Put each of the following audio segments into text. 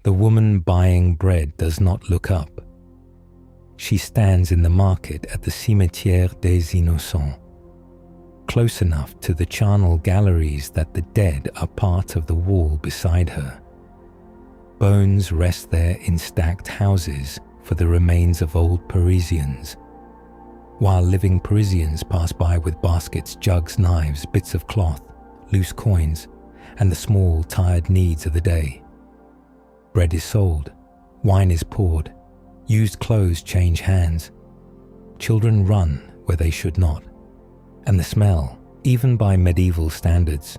The woman buying bread does not look up. She stands in the market at the Cimetière des Innocents, close enough to the charnel galleries that the dead are part of the wall beside her. Bones rest there in stacked houses for the remains of old Parisians, while living Parisians pass by with baskets, jugs, knives, bits of cloth, loose coins, and the small, tired needs of the day. Bread is sold, wine is poured, used clothes change hands. Children run where they should not, and the smell, even by medieval standards,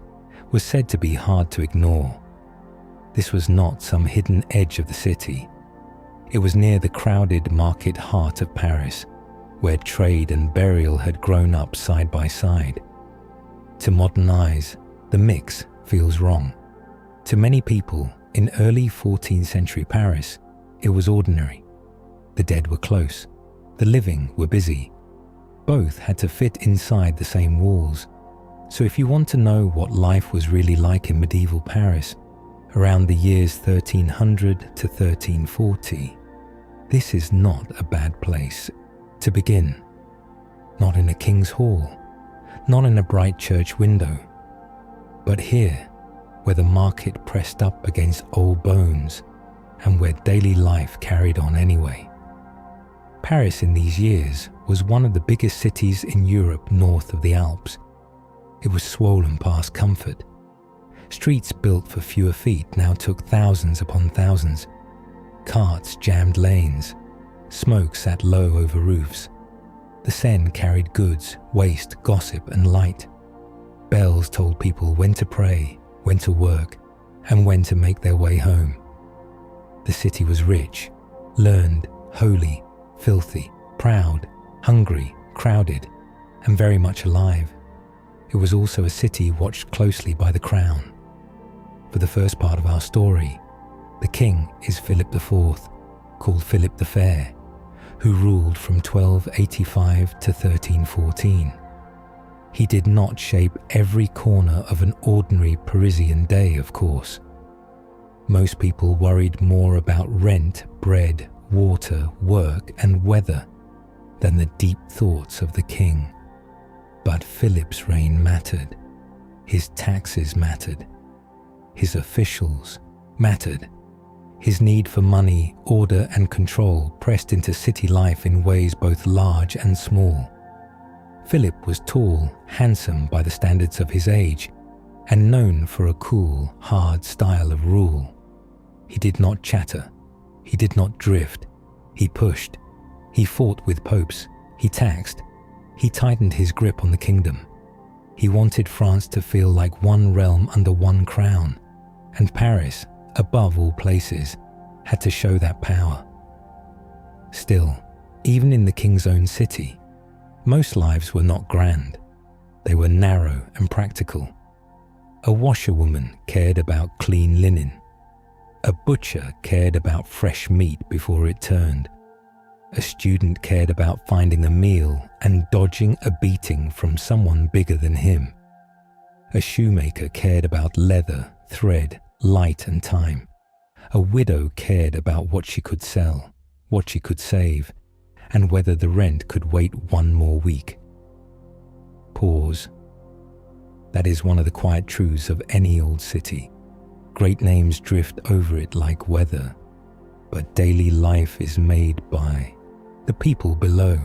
was said to be hard to ignore. This was not some hidden edge of the city. It was near the crowded market heart of Paris, where trade and burial had grown up side by side. To modern eyes, the mix feels wrong. To many people in early 14th century Paris, it was ordinary. The dead were close, the living were busy. Both had to fit inside the same walls. So if you want to know what life was really like in medieval Paris, around the years 1300 to 1340, this is not a bad place to begin. Not in a king's hall, not in a bright church window, but here, where the market pressed up against old bones and where daily life carried on anyway. Paris in these years was one of the biggest cities in Europe north of the Alps. It was swollen past comfort. Streets built for fewer feet now took thousands upon thousands. Carts jammed lanes. Smoke sat low over roofs. The Seine carried goods, waste, gossip, and light. Bells told people when to pray, when to work, and when to make their way home. The city was rich, learned, holy, filthy, proud, hungry, crowded, and very much alive. It was also a city watched closely by the crown. For the first part of our story, the king is Philip IV, called Philip the Fair, who ruled from 1285 to 1314. He did not shape every corner of an ordinary Parisian day, of course. Most people worried more about rent, bread, water, work, and weather than the deep thoughts of the king. But Philip's reign mattered. His taxes mattered. His officials mattered. His need for money, order, and control pressed into city life in ways both large and small. Philip was tall, handsome by the standards of his age, and known for a cool, hard style of rule. He did not chatter. He did not drift. He pushed. He fought with popes. He taxed. He tightened his grip on the kingdom. He wanted France to feel like one realm under one crown, and Paris, above all places, had to show that power. Still, even in the king's own city, most lives were not grand. They were narrow and practical. A washerwoman cared about clean linen. A butcher cared about fresh meat before it turned. A student cared about finding a meal and dodging a beating from someone bigger than him. A shoemaker cared about leather, thread, light, and time. A widow cared about what she could sell, what she could save, and whether the rent could wait one more week. Pause. That is one of the quiet truths of any old city. Great names drift over it like weather, but daily life is made by the people below.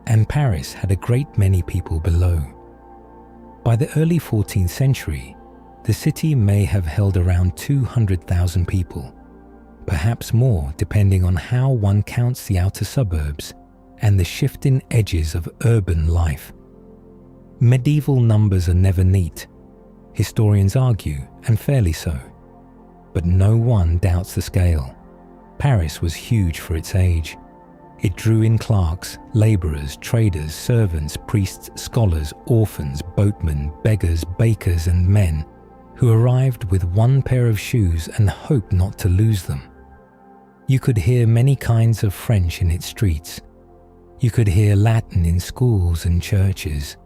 And Paris had a great many people below. By the early 14th century, the city may have held around 200,000 people, perhaps more depending on how one counts the outer suburbs and the shifting edges of urban life. Medieval numbers are never neat. Historians argue, and fairly so. But no one doubts the scale. Paris was huge for its age. It drew in clerks, labourers, traders, servants, priests, scholars, orphans, boatmen, beggars, bakers, and men who arrived with one pair of shoes and hoped not to lose them. You could hear many kinds of French in its streets. You could hear Latin in schools and churches.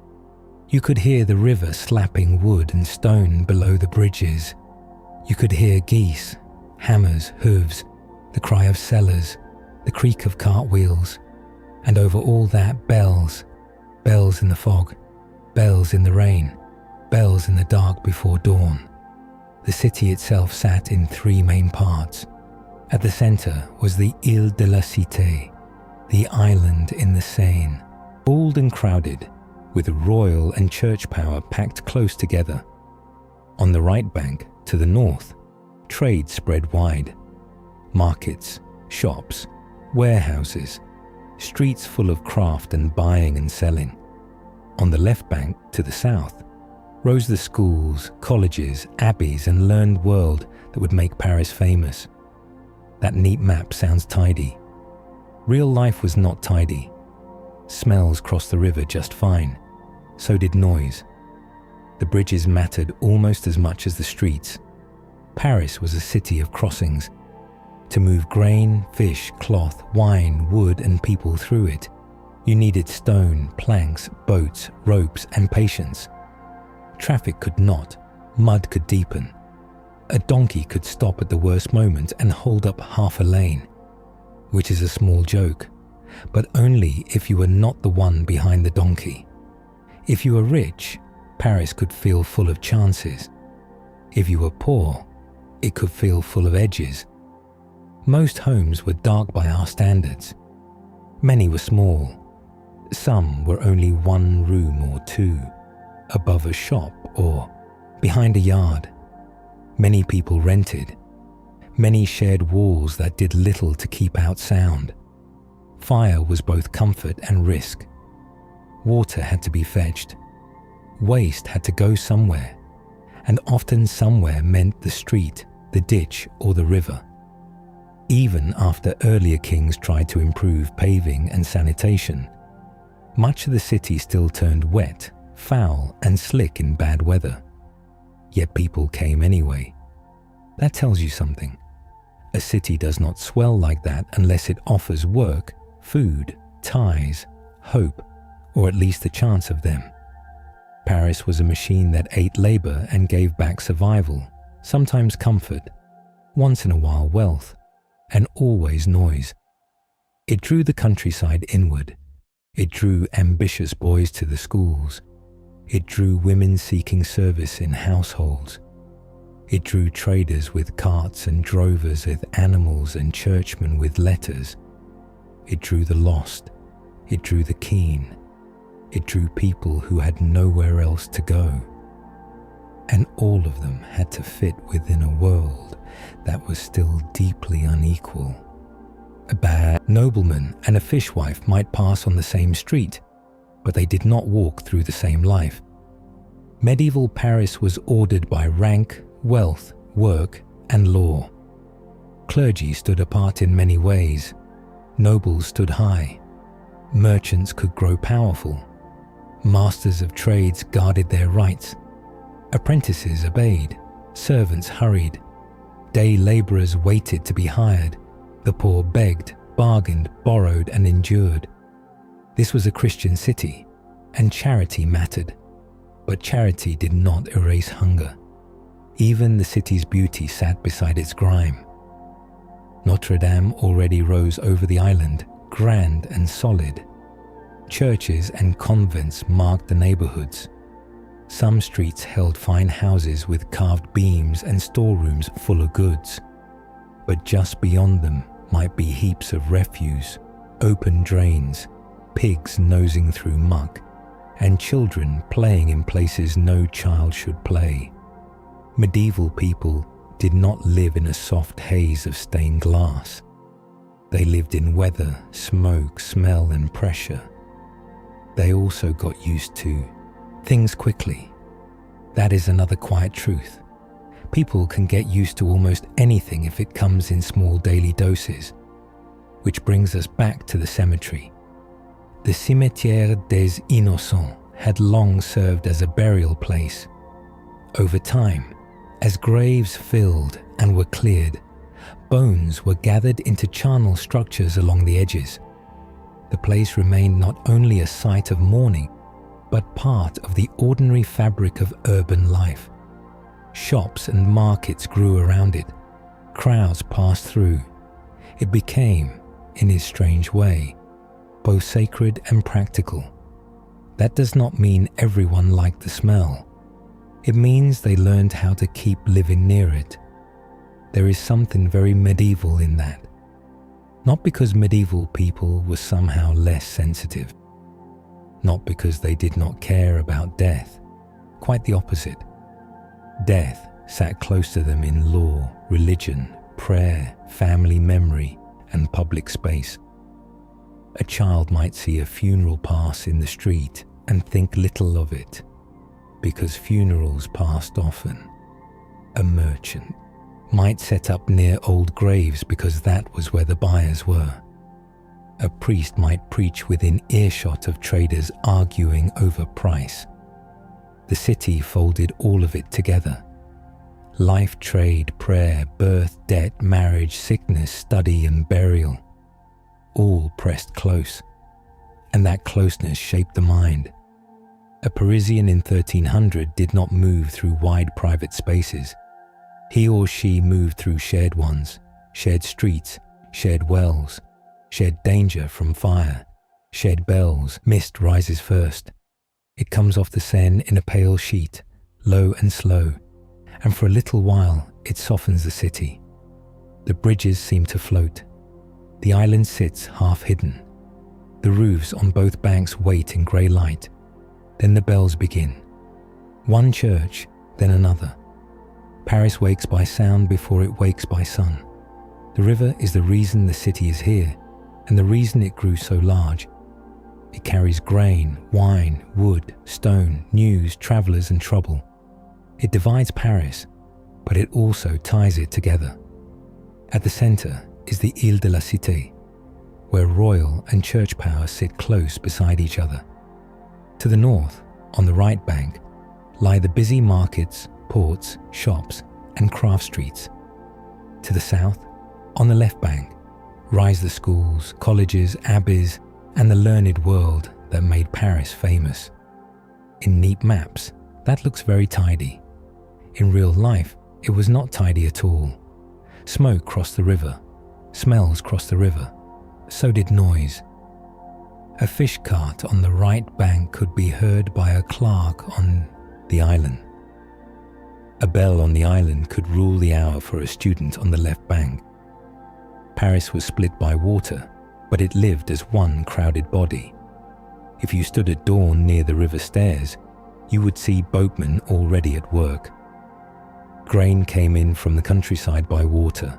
You could hear the river slapping wood and stone below the bridges. You could hear geese, hammers, hooves, the cry of sellers, the creak of cartwheels, and over all that bells, bells in the fog, bells in the rain, bells in the dark before dawn. The city itself sat in three main parts. At the center was the Île de la Cité, the island in the Seine, old and crowded, with royal and church power packed close together. On the right bank, to the north, trade spread wide. Markets, shops, warehouses, streets full of craft and buying and selling. On the left bank, to the south, rose the schools, colleges, abbeys, and learned world that would make Paris famous. That neat map sounds tidy. Real life was not tidy. Smells crossed the river just fine. So did noise. The bridges mattered almost as much as the streets. Paris was a city of crossings. To move grain, fish, cloth, wine, wood, and people through it, you needed stone, planks, boats, ropes, and patience. Traffic could not. Mud could deepen. A donkey could stop at the worst moment and hold up half a lane, which is a small joke, but only if you were not the one behind the donkey. If you were rich, Paris could feel full of chances. If you were poor, it could feel full of edges. Most homes were dark by our standards. Many were small. Some were only one room or two, above a shop or behind a yard. Many people rented. Many shared walls that did little to keep out sound. Fire was both comfort and risk. Water had to be fetched. Waste had to go somewhere, and often somewhere meant the street, the ditch, or the river. Even after earlier kings tried to improve paving and sanitation, much of the city still turned wet, foul, and slick in bad weather. Yet people came anyway. That tells you something. A city does not swell like that unless it offers work, food, ties, hope, or at least a chance of them. Paris was a machine that ate labor and gave back survival, sometimes comfort, once in a while wealth, and always noise. It drew the countryside inward. It drew ambitious boys to the schools. It drew women seeking service in households. It drew traders with carts and drovers with animals and churchmen with letters. It drew the lost. It drew the keen. It drew people who had nowhere else to go. And all of them had to fit within a world that was still deeply unequal. A bad nobleman and a fishwife might pass on the same street, but they did not walk through the same life. Medieval Paris was ordered by rank, wealth, work, and law. Clergy stood apart in many ways. Nobles stood high. Merchants could grow powerful. Masters of trades guarded their rights. Apprentices obeyed. Servants hurried. Day laborers waited to be hired. The poor begged, bargained, borrowed, and endured. This was a Christian city, and charity mattered. But charity did not erase hunger. Even the city's beauty sat beside its grime. Notre Dame already rose over the island, grand and solid. Churches and convents marked the neighborhoods. Some streets held fine houses with carved beams and storerooms full of goods. But just beyond them might be heaps of refuse, open drains, pigs nosing through muck, and children playing in places no child should play. Medieval people did not live in a soft haze of stained glass. They lived in weather, smoke, smell, and pressure. They also got used to things quickly. That is another quiet truth. People can get used to almost anything if it comes in small daily doses. Which brings us back to the cemetery. The Cimetière des Innocents had long served as a burial place. Over time, as graves filled and were cleared, bones were gathered into charnel structures along the edges. The place remained not only a site of mourning, but part of the ordinary fabric of urban life. Shops and markets grew around it. Crowds passed through. It became, in its strange way, both sacred and practical. That does not mean everyone liked the smell. It means they learned how to keep living near it. There is something very medieval in that. Not because medieval people were somehow less sensitive. Not because they did not care about death. Quite the opposite. Death sat close to them in law, religion, prayer, family memory, and public space. A child might see a funeral pass in the street and think little of it, because funerals passed often. A merchant might set up near old graves because that was where the buyers were. A priest might preach within earshot of traders arguing over price. The city folded all of it together. Life, trade, prayer, birth, debt, marriage, sickness, study, and burial. All pressed close, and that closeness shaped the mind. A Parisian in 1300 did not move through wide private spaces. He or she moved through shared ones, shared streets, shared wells, shared danger from fire, shared bells. Mist rises first. It comes off the Seine in a pale sheet, low and slow, and for a little while it softens the city. The bridges seem to float. The island sits half hidden. The roofs on both banks wait in grey light. Then the bells begin. One church, then another. Paris wakes by sound before it wakes by sun. The river is the reason the city is here, and the reason it grew so large. It carries grain, wine, wood, stone, news, travellers and trouble. It divides Paris, but it also ties it together. At the centre is the Ile de la Cité, where royal and church power sit close beside each other. To the north, on the right bank, lie the busy markets, ports, shops, and craft streets. To the south, on the left bank, rise the schools, colleges, abbeys, and the learned world that made Paris famous. In neat maps, that looks very tidy. In real life, it was not tidy at all. Smoke crossed the river, smells crossed the river, so did noise. A fish cart on the right bank could be heard by a clerk on the island. A bell on the island could rule the hour for a student on the left bank. Paris was split by water, but it lived as one crowded body. If you stood at dawn near the river stairs, you would see boatmen already at work. Grain came in from the countryside by water.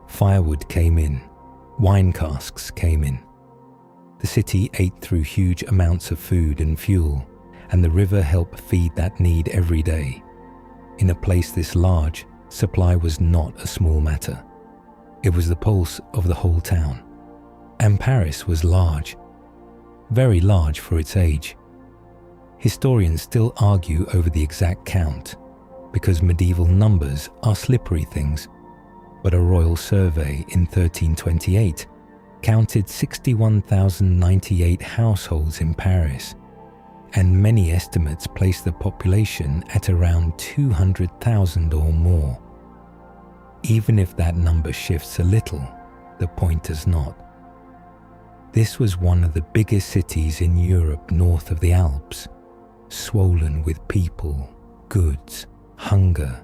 Firewood came in. Wine casks came in. The city ate through huge amounts of food and fuel, and the river helped feed that need every day. In a place this large, supply was not a small matter. It was the pulse of the whole town. And Paris was large, very large for its age. Historians still argue over the exact count, because medieval numbers are slippery things, but a royal survey in 1328 counted 61,098 households in Paris, and many estimates place the population at around 200,000 or more. Even if that number shifts a little, the point does not. This was one of the biggest cities in Europe north of the Alps, swollen with people, goods, hunger,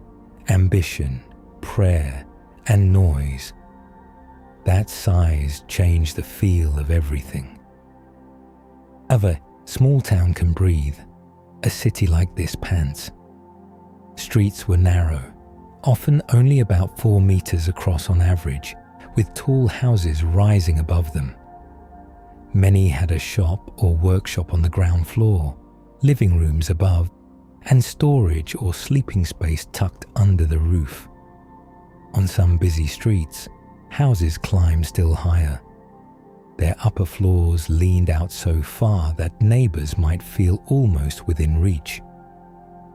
ambition, prayer, and noise. That size changed the feel of everything. A small town can breathe. A city like this pants. Streets were narrow, often only about 4 meters across on average, with tall houses rising above them. Many had a shop or workshop on the ground floor, living rooms above, and storage or sleeping space tucked under the roof. On some busy streets, houses climbed still higher. Their upper floors leaned out so far that neighbors might feel almost within reach.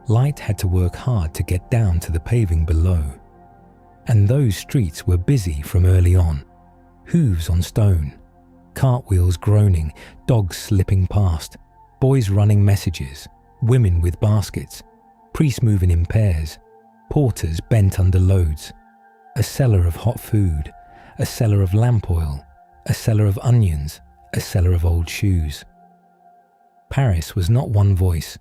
Light had to work hard to get down to the paving below. And those streets were busy from early on. Hooves on stone, cartwheels groaning, dogs slipping past, boys running messages, women with baskets, priests moving in pairs, porters bent under loads. a cellar of hot food, a cellar of lamp oil, a cellar of onions, a cellar of old shoes. Paris was not one voice.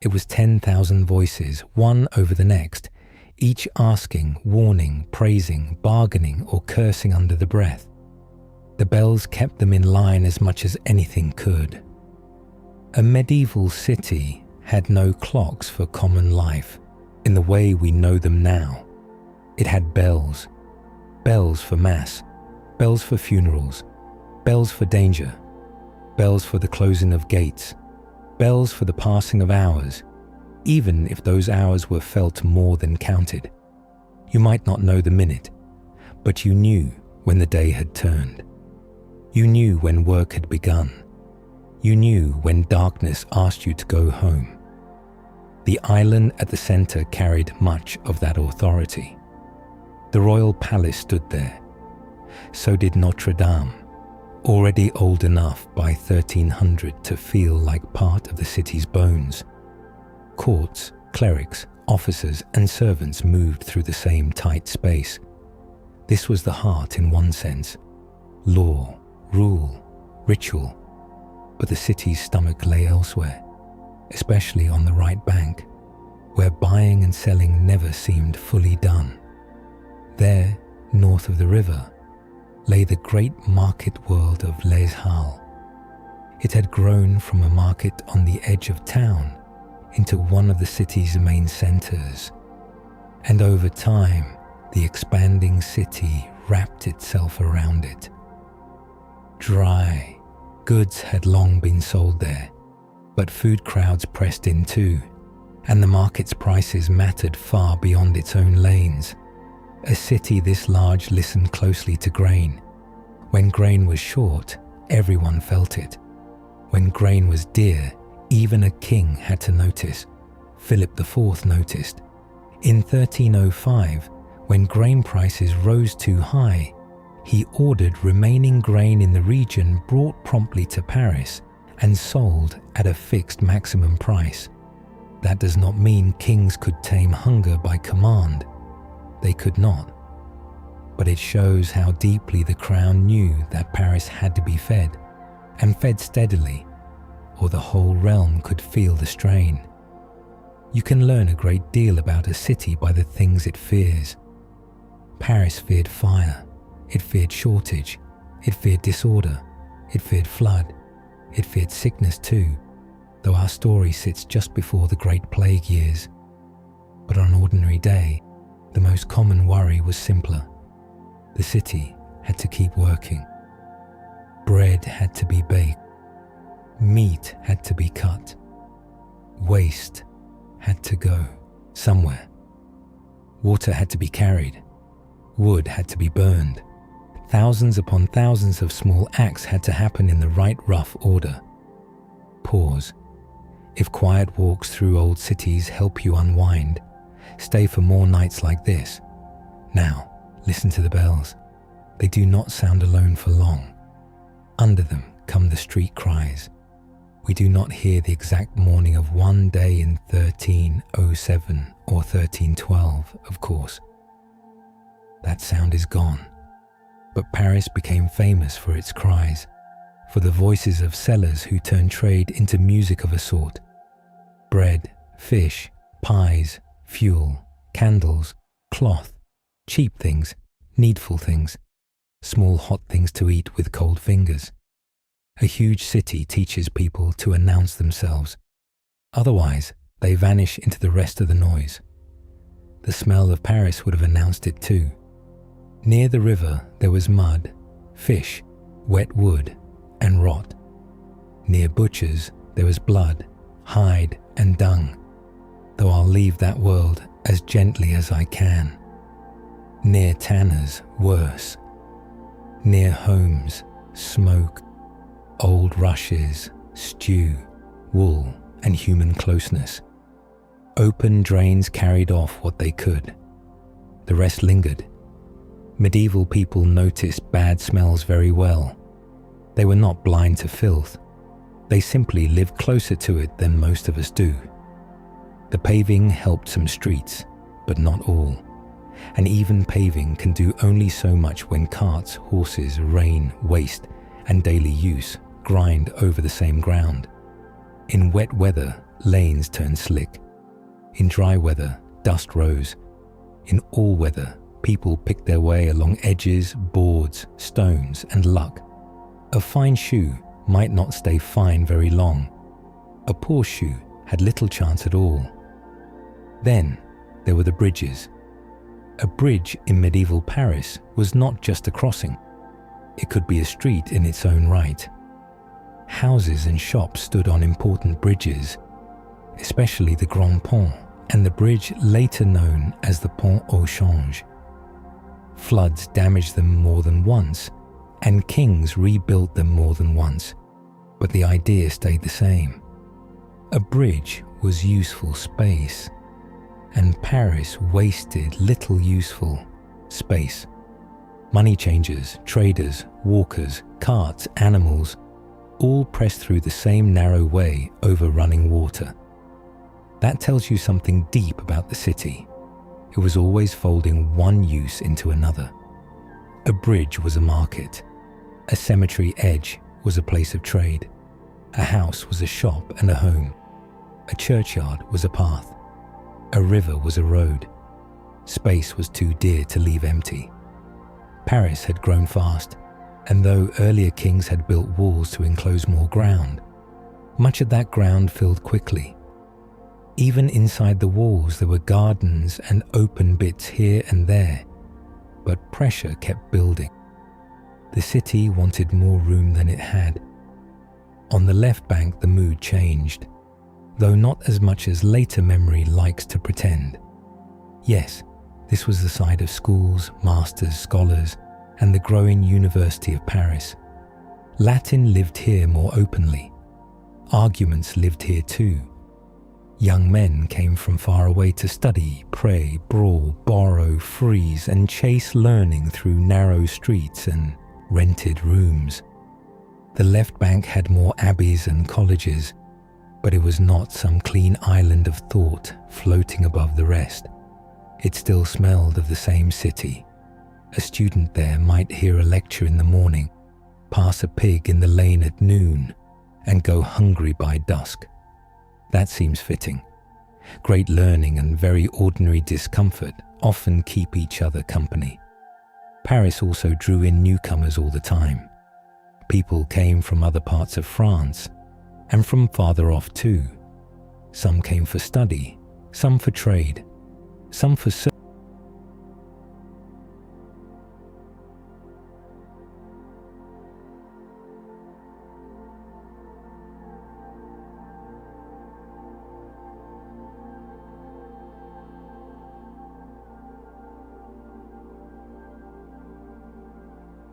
It was 10,000 voices, one over the next, each asking, warning, praising, bargaining, or cursing under the breath. The bells kept them in line as much as anything could. A medieval city had no clocks for common life in the way we know them now. It had bells. Bells for mass, bells for funerals, bells for danger, bells for the closing of gates, bells for the passing of hours, even if those hours were felt more than counted. You might not know the minute, but you knew when the day had turned. You knew when work had begun. You knew when darkness asked you to go home. The island at the center carried much of that authority. The royal palace stood there. So did Notre Dame, already old enough by 1300 to feel like part of the city's bones. Courts, clerics, officers, and servants moved through the same tight space. This was the heart in one sense. Law, rule, ritual. But the city's stomach lay elsewhere, especially on the right bank, where buying and selling never seemed fully done. There, north of the river, lay the great market world of Les Halles. It had grown from a market on the edge of town into one of the city's main centers, and over time, the expanding city wrapped itself around it. Dry goods had long been sold there, but food crowds pressed in too, and the market's prices mattered far beyond its own lanes. A city this large listened closely to grain. When grain was short, everyone felt it. When grain was dear, even a king had to notice. Philip IV noticed. In 1305, when grain prices rose too high, he ordered remaining grain in the region brought promptly to Paris and sold at a fixed maximum price. That does not mean kings could tame hunger by command. They could not. But it shows how deeply the crown knew that Paris had to be fed, and fed steadily, or the whole realm could feel the strain. You can learn a great deal about a city by the things it fears. Paris feared fire, it feared shortage, it feared disorder, it feared flood, it feared sickness too, though our story sits just before the Great Plague years. But on an ordinary day, the most common worry was simpler. The city had to keep working. Bread had to be baked. Meat had to be cut. Waste had to go somewhere. Water had to be carried. Wood had to be burned. Thousands upon thousands of small acts had to happen in the right rough order. Pause. If quiet walks through old cities help you unwind, stay for more nights like this. Now, listen to the bells. They do not sound alone for long. Under them come the street cries. We do not hear the exact morning of one day in 1307 or 1312, of course. That sound is gone. But Paris became famous for its cries, for the voices of sellers who turned trade into music of a sort. Bread, fish, pies, fuel, candles, cloth, cheap things, needful things, small hot things to eat with cold fingers. A huge city teaches people to announce themselves. Otherwise, they vanish into the rest of the noise. The smell of Paris would have announced it too. Near the river there was mud, fish, wet wood, and rot. Near butchers there was blood, hide, and dung, though I'll leave that world as gently as I can. Near tanners, worse. Near homes, smoke, old rushes, stew, wool, and human closeness. Open drains carried off what they could. The rest lingered. Medieval people noticed bad smells very well. They were not blind to filth. They simply lived closer to it than most of us do. The paving helped some streets, but not all. and even paving can do only so much when carts, horses, rain, waste, and daily use grind over the same ground. In wet weather, lanes turn slick. In dry weather, dust rose. In all weather, people picked their way along edges, boards, stones, and luck. A fine shoe might not stay fine very long. A poor shoe had little chance at all. Then there were the bridges. A bridge in medieval Paris was not just a crossing. It could be a street in its own right. Houses and shops stood on important bridges, especially the Grand Pont and the bridge later known as the Pont au Change. Floods damaged them more than once, and kings rebuilt them more than once, but the idea stayed the same. A bridge was useful space, and Paris wasted little useful space. Money changers, traders, walkers, carts, animals, all pressed through the same narrow way over running water. That tells you something deep about the city. It was always folding one use into another. A bridge was a market. A cemetery edge was a place of trade. A house was a shop and a home. A churchyard was a path. A river was a road. Space was too dear to leave empty. Paris had grown fast, and though earlier kings had built walls to enclose more ground, much of that ground filled quickly. Even inside the walls there were gardens and open bits here and there, but pressure kept building. The city wanted more room than it had. On the left bank the mood changed, though not as much as later memory likes to pretend. Yes, this was the site of schools, masters, scholars, and the growing University of Paris. Latin lived here more openly. Arguments lived here too. Young men came from far away to study, pray, brawl, borrow, freeze, and chase learning through narrow streets and rented rooms. The left bank had more abbeys and colleges, but it was not some clean island of thought floating above the rest. It still smelled of the same city. A student there might hear a lecture in the morning, pass a pig in the lane at noon, and go hungry by dusk. That seems fitting. Great learning and very ordinary discomfort often keep each other company. Paris also drew in newcomers all the time. People came from other parts of France, and from farther off too. Some came for study, some for trade, some for service.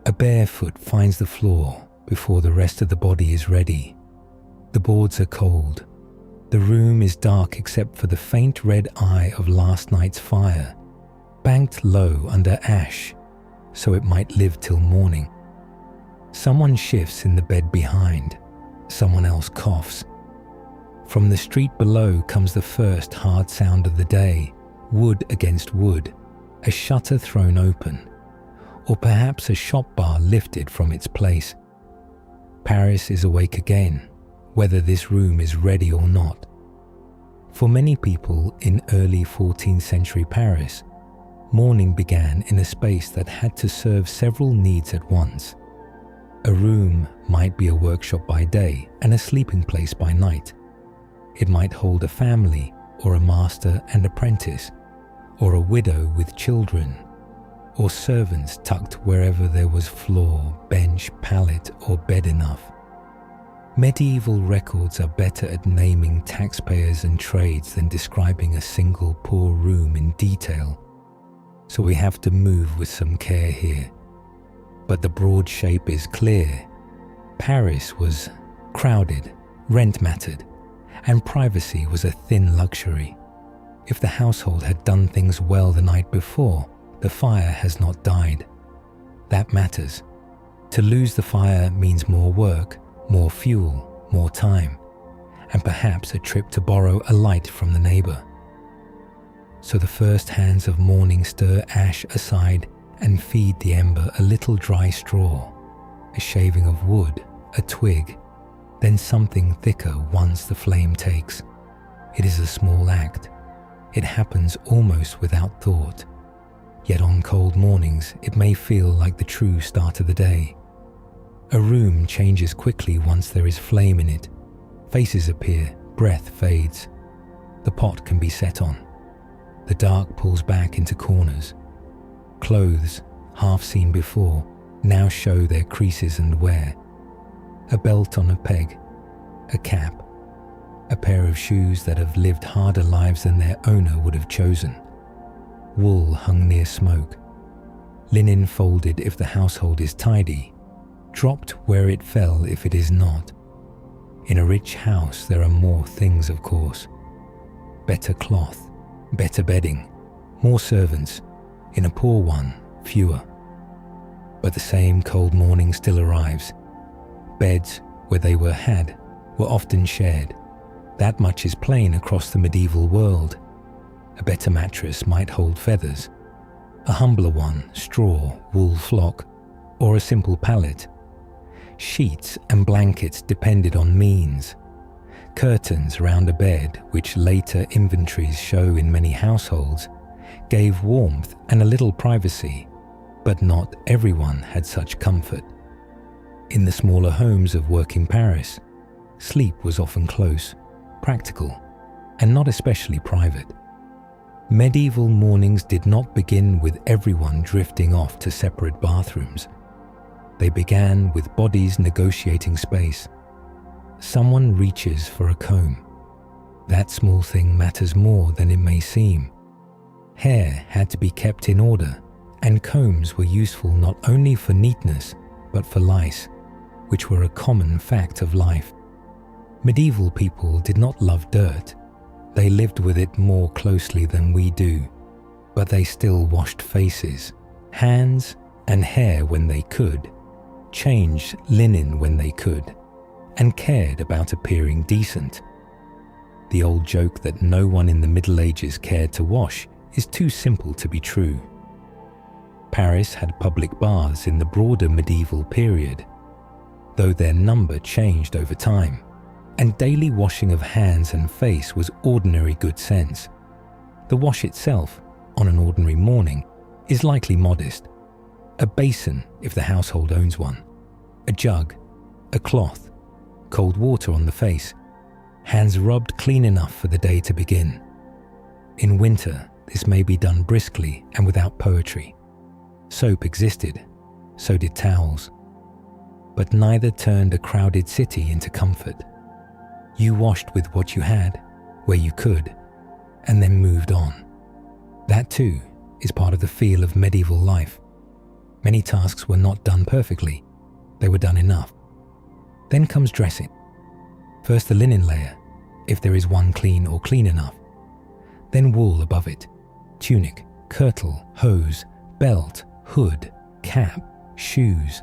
A bare foot finds the floor before the rest of the body is ready. The boards are cold. The room is dark except for the faint red eye of last night's fire, banked low under ash, so it might live till morning. Someone shifts in the bed behind. Someone else coughs. From the street below comes the first hard sound of the day, wood against wood, a shutter thrown open, or perhaps a shop bar lifted from its place. Paris is awake again, whether this room is ready or not. For many people in early 14th century Paris, morning began in a space that had to serve several needs at once. A room might be a workshop by day and a sleeping place by night. It might hold a family or a master and apprentice, or a widow with children, or servants tucked wherever there was floor, bench, pallet, or bed enough. Medieval records are better at naming taxpayers and trades than describing a single poor room in detail, so we have to move with some care here. But the broad shape is clear. Paris was crowded, rent mattered, and privacy was a thin luxury. If the household had done things well the night before, the fire has not died. That matters. To lose the fire means more work, more fuel, more time, and perhaps a trip to borrow a light from the neighbor. so the first hands of morning stir ash aside and feed the ember a little dry straw, a shaving of wood, a twig, then something thicker once the flame takes. It is a small act. It happens almost without thought. Yet on cold mornings it may feel like the true start of the day. A room changes quickly once there is flame in it. Faces appear, breath fades. The pot can be set on. The dark pulls back into corners. Clothes, half seen before, now show their creases and wear. A belt on a peg, a cap, a pair of shoes that have lived harder lives than their owner would have chosen. Wool hung near smoke. Linen folded if the household is tidy, dropped where it fell if it is not. In a rich house there are more things, of course. Better cloth, better bedding, more servants. In a poor one, fewer. But the same cold morning still arrives. Beds, where they were had, were often shared. That much is plain across the medieval world. A better mattress might hold feathers. A humbler one, straw, wool flock, or a simple pallet. Sheets and blankets depended on means. Curtains round a bed, which later inventories show in many households, gave warmth and a little privacy, but not everyone had such comfort. In the smaller homes of working Paris, sleep was often close, practical, and not especially private. Medieval mornings did not begin with everyone drifting off to separate bathrooms. They began with bodies negotiating space. Someone reaches for a comb. That small thing matters more than it may seem. Hair had to be kept in order, and combs were useful not only for neatness, but for lice, which were a common fact of life. Medieval people did not love dirt. They lived with it more closely than we do, but they still washed faces, hands, and hair when they could, changed linen when they could, and cared about appearing decent. The old joke that no one in the Middle Ages cared to wash is too simple to be true. Paris had public baths in the broader medieval period, though their number changed over time, and daily washing of hands and face was ordinary good sense. The wash itself, on an ordinary morning, is likely modest. A basin, if the household owns one, a jug, a cloth, cold water on the face, hands rubbed clean enough for the day to begin. In winter, this may be done briskly and without poetry. Soap existed, so did towels. But neither turned a crowded city into comfort. You washed with what you had, where you could, and then moved on. That too is part of the feel of medieval life. Many tasks were not done perfectly, they were done enough. Then comes dressing. First the linen layer, if there is one clean or clean enough. Then wool above it, tunic, kirtle, hose, belt, hood, cap, shoes.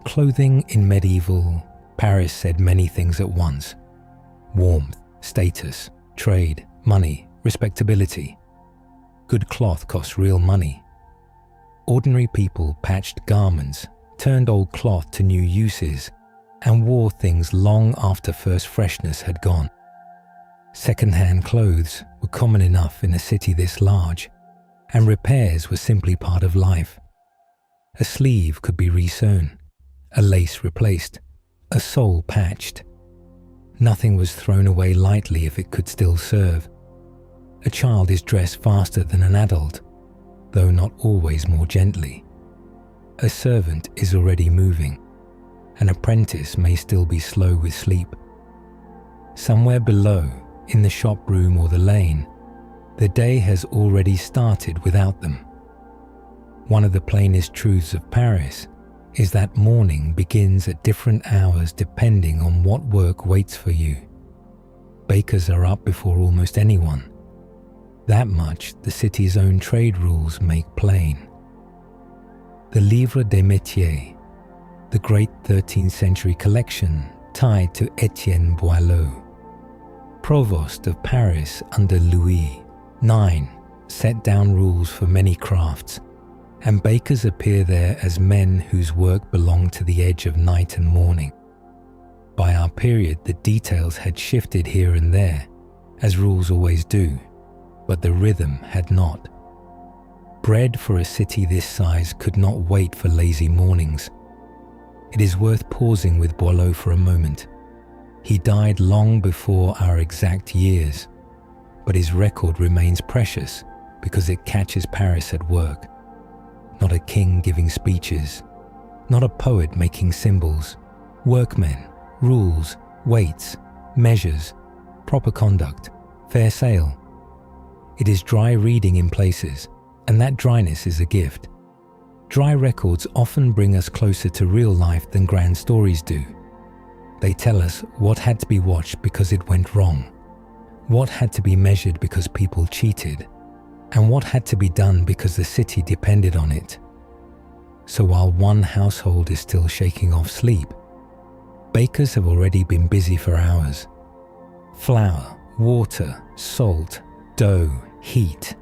Clothing in medieval Paris said many things at once. Warmth, status, trade, money, respectability. Good cloth costs real money. Ordinary people patched garments, turned old cloth to new uses, and wore things long after first freshness had gone. Second-hand clothes were common enough in a city this large, and repairs were simply part of life. A sleeve could be resewn, a lace replaced, a sole patched. Nothing was thrown away lightly if it could still serve. A child is dressed faster than an adult, though not always more gently. A servant is already moving. An apprentice may still be slow with sleep. Somewhere below, in the shop room or the lane, the day has already started without them. One of the plainest truths of Paris is that morning begins at different hours depending on what work waits for you. Bakers are up before almost anyone. That much the city's own trade rules make plain. The Livre des Métiers, the great 13th century collection tied to Étienne Boileau, provost of Paris under Louis, 9 set down rules for many crafts, and bakers appear there as men whose work belonged to the edge of night and morning. By our period, the details had shifted here and there, as rules always do, but the rhythm had not. Bread for a city this size could not wait for lazy mornings. It is worth pausing with Boileau for a moment. He died long before our exact years, but his record remains precious because it catches Paris at work. Not a king giving speeches, not a poet making symbols, workmen, rules, weights, measures, proper conduct, fair sale. It is dry reading in places, and that dryness is a gift. Dry records often bring us closer to real life than grand stories do. They tell us what had to be watched because it went wrong, what had to be measured because people cheated, and what had to be done because the city depended on it. So while one household is still shaking off sleep, bakers have already been busy for hours. Flour, water, salt, dough, heat.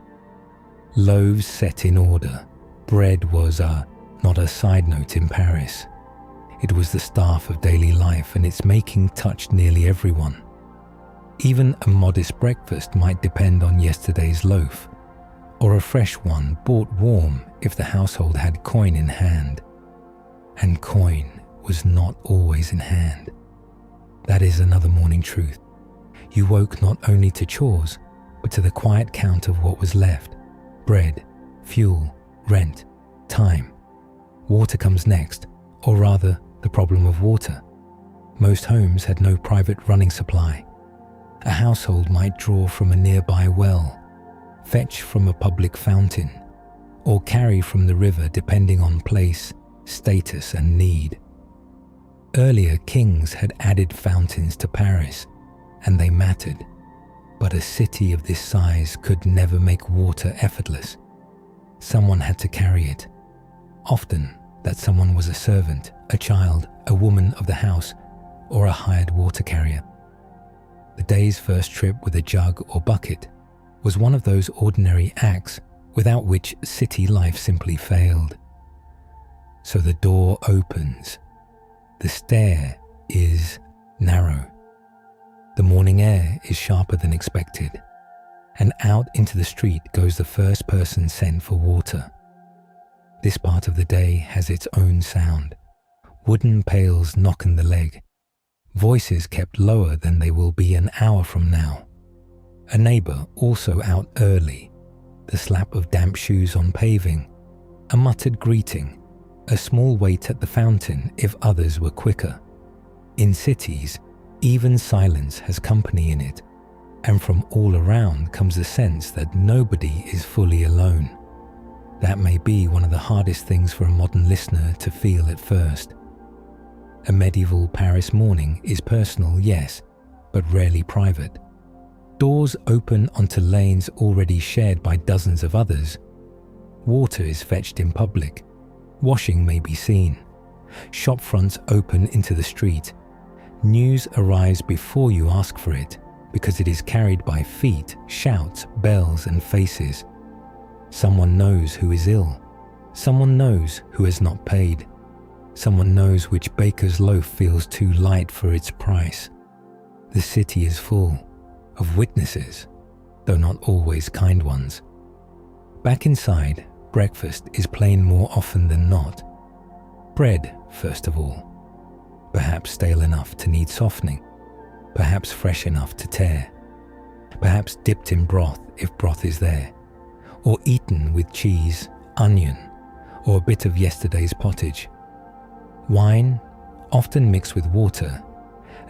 Loaves set in order. Bread was not a side note in Paris. It was the staff of daily life, and its making touched nearly everyone. Even a modest breakfast might depend on yesterday's loaf, or a fresh one bought warm if the household had coin in hand. And coin was not always in hand. That is another morning truth. You woke not only to chores, but to the quiet count of what was left. Bread, fuel, rent, time. Water comes next, or rather, the problem of water. Most homes had no private running supply. A household might draw from a nearby well, fetch from a public fountain, or carry from the river depending on place, status, and need. Earlier kings had added fountains to Paris, and they mattered, but a city of this size could never make water effortless. Someone had to carry it. Often, that someone was a servant, a child, a woman of the house, or a hired water carrier. The day's first trip with a jug or bucket was one of those ordinary acts without which city life simply failed. So the door opens. The stair is narrow. The morning air is sharper than expected, and out into the street goes the first person sent for water. This part of the day has its own sound. Wooden pails knocking the leg. Voices kept lower than they will be an hour from now. A neighbour also out early. The slap of damp shoes on paving. A muttered greeting. A small wait at the fountain if others were quicker. In cities, even silence has company in it, and from all around comes the sense that nobody is fully alone. That may be one of the hardest things for a modern listener to feel at first. A medieval Paris morning is personal, yes, but rarely private. Doors open onto lanes already shared by dozens of others. Water is fetched in public. Washing may be seen. Shop fronts open into the street. News arrives before you ask for it, because it is carried by feet, shouts, bells, and faces. Someone knows who is ill. Someone knows who has not paid. Someone knows which baker's loaf feels too light for its price. The city is full of witnesses, though not always kind ones. Back inside, breakfast is plain more often than not. Bread, first of all. Perhaps stale enough to need softening. Perhaps fresh enough to tear. Perhaps dipped in broth if broth is there. Or eaten with cheese, onion, or a bit of yesterday's pottage. Wine, often mixed with water,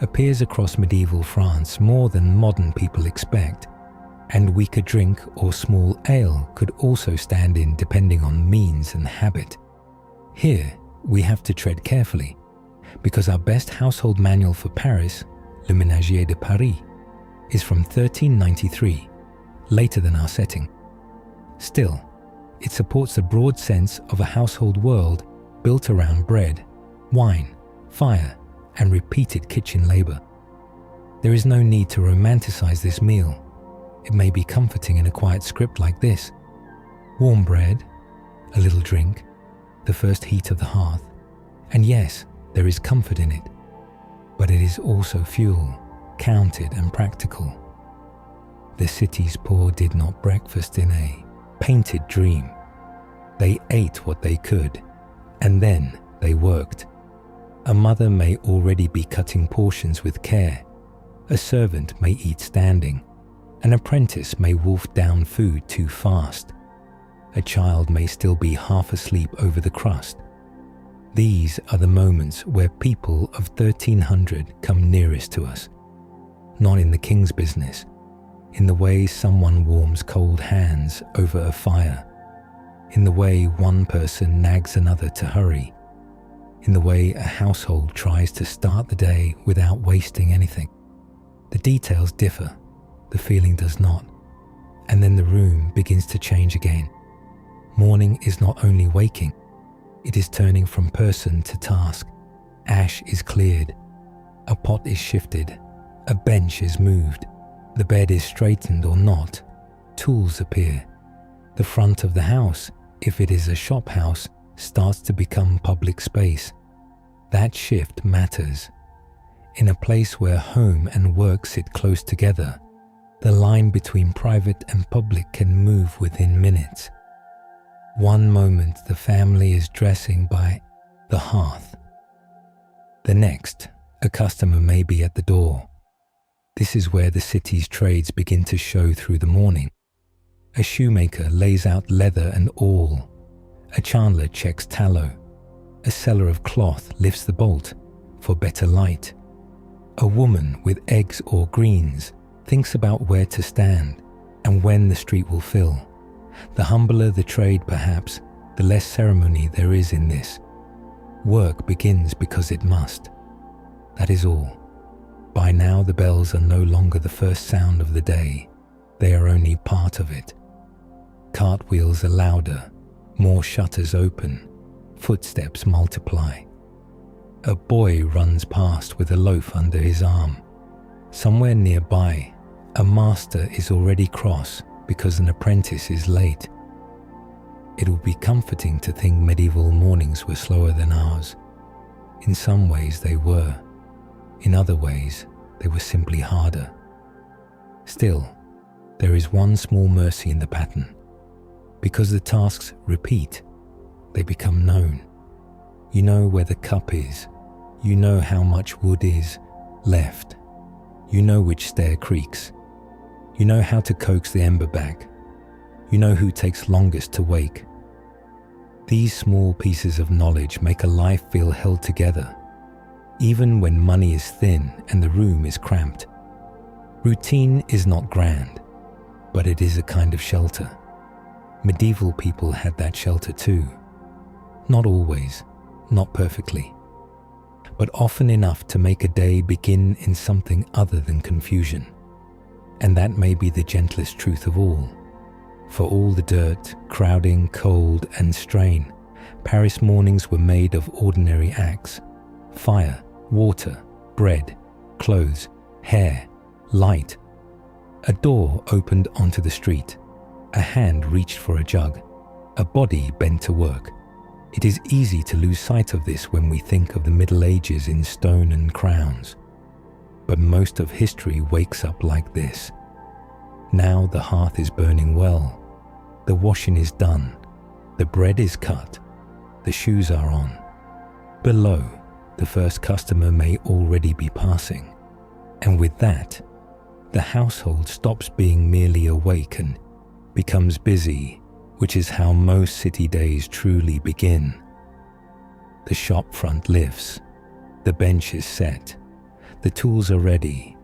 appears across medieval France more than modern people expect, and weaker drink or small ale could also stand in depending on means and habit. Here, we have to tread carefully, because our best household manual for Paris, Le Ménagier de Paris, is from 1393, later than our setting. Still, it supports a broad sense of a household world built around bread, wine, fire, and repeated kitchen labor. There is no need to romanticize this meal. It may be comforting in a quiet script like this. Warm bread, a little drink, the first heat of the hearth, and yes, there is comfort in it, but it is also fuel, counted and practical. The city's poor did not breakfast in a painted dream. They ate what they could, and then they worked. A mother may already be cutting portions with care. A servant may eat standing. An apprentice may wolf down food too fast. A child may still be half asleep over the crust. These are the moments where people of 1300 come nearest to us. Not in the king's business, in the way someone warms cold hands over a fire, in the way one person nags another to hurry, in the way a household tries to start the day without wasting anything. The details differ, the feeling does not, and then the room begins to change again. Morning is not only waking, it is turning from person to task. Ash is cleared, a pot is shifted, a bench is moved, the bed is straightened or not, tools appear. The front of the house, if it is a shop house, starts to become public space. That shift matters. In a place where home and work sit close together, the line between private and public can move within minutes. One moment the family is dressing by the hearth. The next, a customer may be at the door. This is where the city's trades begin to show through the morning. A shoemaker lays out leather and awl. A chandler checks tallow. A seller of cloth lifts the bolt for better light. A woman with eggs or greens thinks about where to stand and when the street will fill. The humbler the trade perhaps, the less ceremony there is in this. Work begins because it must. That is all. By now the bells are no longer the first sound of the day. They are only part of it. Cartwheels are louder, more shutters open, footsteps multiply. A boy runs past with a loaf under his arm. Somewhere nearby, a master is already cross because an apprentice is late. It will be comforting to think medieval mornings were slower than ours. In some ways they were. In other ways, they were simply harder. Still, there is one small mercy in the pattern. Because the tasks repeat, they become known. You know where the cup is. You know how much wood is left. You know which stair creaks. You know how to coax the ember back. You know who takes longest to wake. These small pieces of knowledge make a life feel held together, even when money is thin and the room is cramped. Routine is not grand, but it is a kind of shelter. Medieval people had that shelter too. Not always, not perfectly, but often enough to make a day begin in something other than confusion. And that may be the gentlest truth of all. For all the dirt, crowding, cold, and strain, Paris mornings were made of ordinary acts. Fire, water, bread, clothes, hair, light. A door opened onto the street. A hand reached for a jug. A body bent to work. It is easy to lose sight of this when we think of the Middle Ages in stone and crowns. But most of history wakes up like this. Now the hearth is burning well. The washing is done. The bread is cut. The shoes are on. Below, the first customer may already be passing. And with that, the household stops being merely awake and becomes busy, which is how most city days truly begin. The shop front lifts. The bench is set. The tools are ready.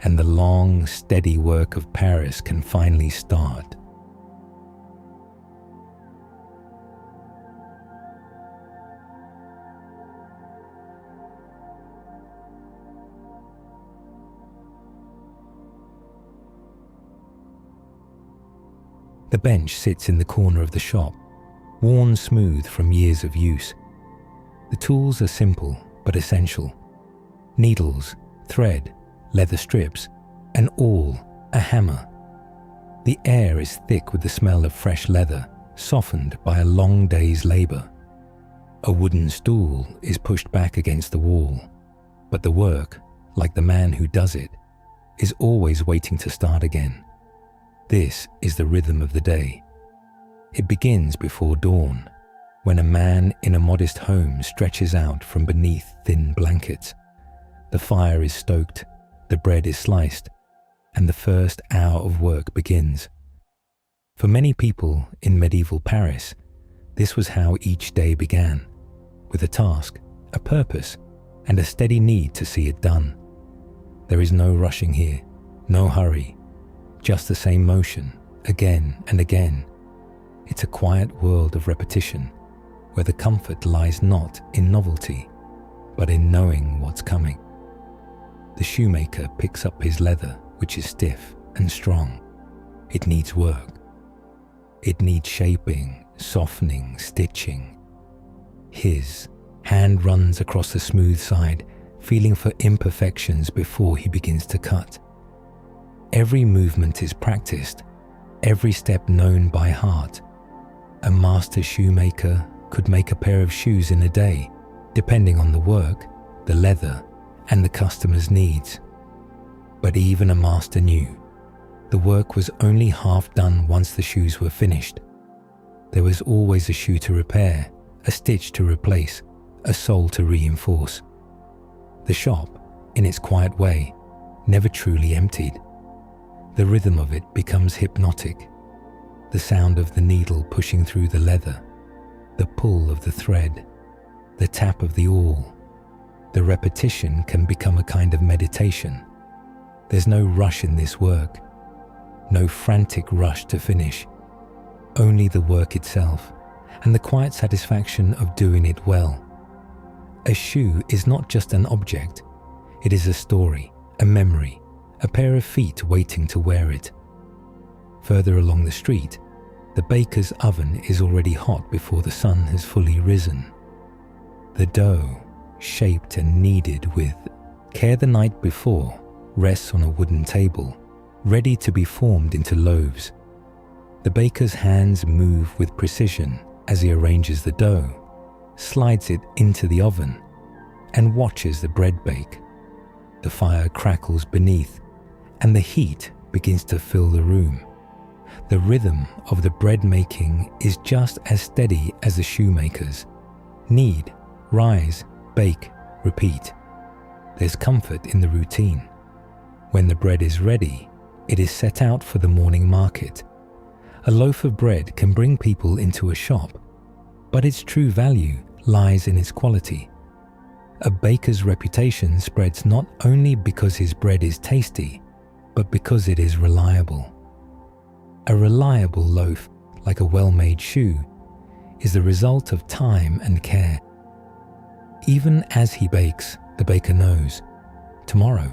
And the long, steady work of Paris can finally start. The bench sits in the corner of the shop, worn smooth from years of use. The tools are simple but essential. Needles, thread, leather strips, and awl, a hammer, The air is thick with the smell of fresh leather, softened by a long day's labor. A wooden stool is pushed back against the wall, but the work, like the man who does it, is always waiting to start again. This is the rhythm of the day. It begins before dawn, when a man in a modest home stretches out from beneath thin blankets. The fire is stoked, the bread is sliced, and the first hour of work begins. For many people in medieval Paris, this was how each day began, with a task, a purpose, and a steady need to see it done. There is no rushing here, no hurry, just the same motion, again and again. It's a quiet world of repetition, where the comfort lies not in novelty, but in knowing what's coming. The shoemaker picks up his leather, which is stiff and strong. It needs work. It needs shaping, softening, stitching. His hand runs across the smooth side, feeling for imperfections before he begins to cut. Every movement is practiced, every step known by heart. A master shoemaker could make a pair of shoes in a day, depending on the work, the leather, and the customer's needs. But even a master knew the work was only half done once the shoes were finished. There was always a shoe to repair, a stitch to replace, a sole to reinforce. The shop, in its quiet way, never truly emptied. The rhythm of it becomes hypnotic. The sound of the needle pushing through the leather, the pull of the thread, the tap of the awl. The repetition can become a kind of meditation. There's no rush in this work, no frantic rush to finish, only the work itself and the quiet satisfaction of doing it well. A shoe is not just an object, it is a story, a memory, a pair of feet waiting to wear it. Further along the street, the baker's oven is already hot before the sun has fully risen. The dough, shaped and kneaded with care the night before, rests on a wooden table, ready to be formed into loaves. The baker's hands move with precision as he arranges the dough, slides it into the oven, and watches the bread bake. The fire crackles beneath, and the heat begins to fill the room. The rhythm of the bread making is just as steady as the shoemaker's. Knead, rise, bake, repeat. There's comfort in the routine. When the bread is ready, it is set out for the morning market. A loaf of bread can bring people into a shop, but its true value lies in its quality. A baker's reputation spreads not only because his bread is tasty, but because it is reliable. A reliable loaf, like a well-made shoe, is the result of time and care. Even as he bakes, the baker knows, tomorrow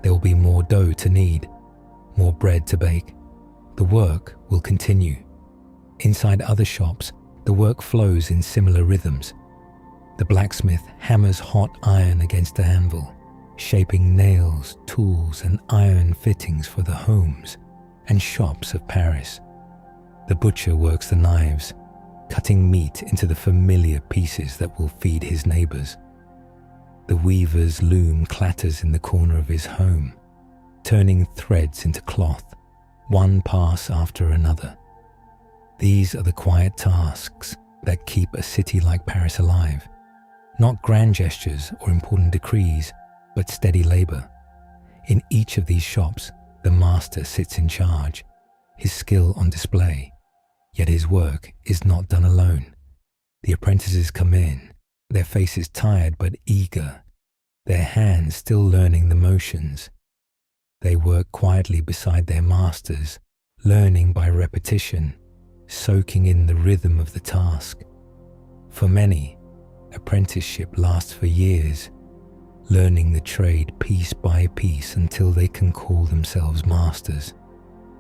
there will be more dough to knead, more bread to bake. The work will continue. Inside other shops, the work flows in similar rhythms. The blacksmith hammers hot iron against the anvil, shaping nails, tools, and iron fittings for the homes and shops of Paris. The butcher works the knives, cutting meat into the familiar pieces that will feed his neighbors. The weaver's loom clatters in the corner of his home, turning threads into cloth, one pass after another. These are the quiet tasks that keep a city like Paris alive. Not grand gestures or important decrees, but steady labor. In each of these shops, the master sits in charge, his skill on display. Yet his work is not done alone. The apprentices come in, their faces tired but eager, their hands still learning the motions. They work quietly beside their masters, learning by repetition, soaking in the rhythm of the task. For many, apprenticeship lasts for years, learning the trade piece by piece until they can call themselves masters.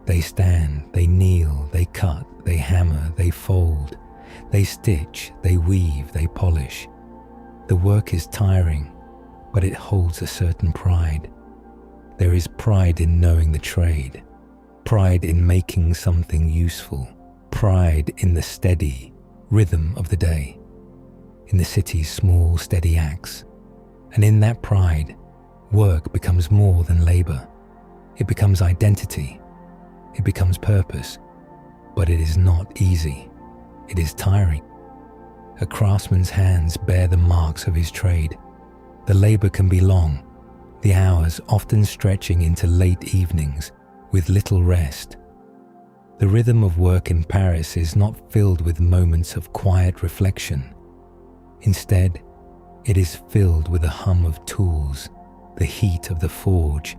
They stand, they kneel, they cut, they hammer, they fold, they stitch, they weave, they polish. The work is tiring, but it holds a certain pride. There is pride in knowing the trade. pride in making something useful, pride in the steady rhythm of the day, in the city's small, steady acts. And in that pride, work becomes more than labor. It becomes identity. It becomes purpose. But it is not easy. It is tiring. A craftsman's hands bear the marks of his trade. The labor can be long, the hours often stretching into late evenings with little rest. The rhythm of work in Paris is not filled with moments of quiet reflection. Instead, it is filled with the hum of tools, the heat of the forge,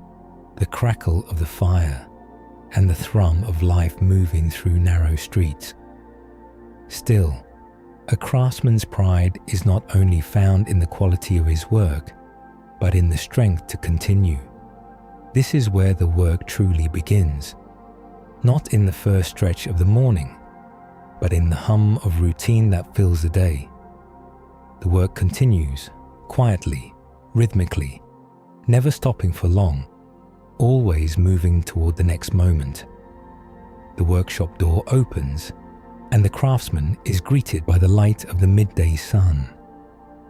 the crackle of the fire, and the thrum of life moving through narrow streets. Still, a craftsman's pride is not only found in the quality of his work, but in the strength to continue. This is where the work truly begins, not in the first stretch of the morning, but in the hum of routine that fills the day. The work continues, quietly, rhythmically, never stopping for long, always moving toward the next moment. The workshop door opens, and the craftsman is greeted by the light of the midday sun.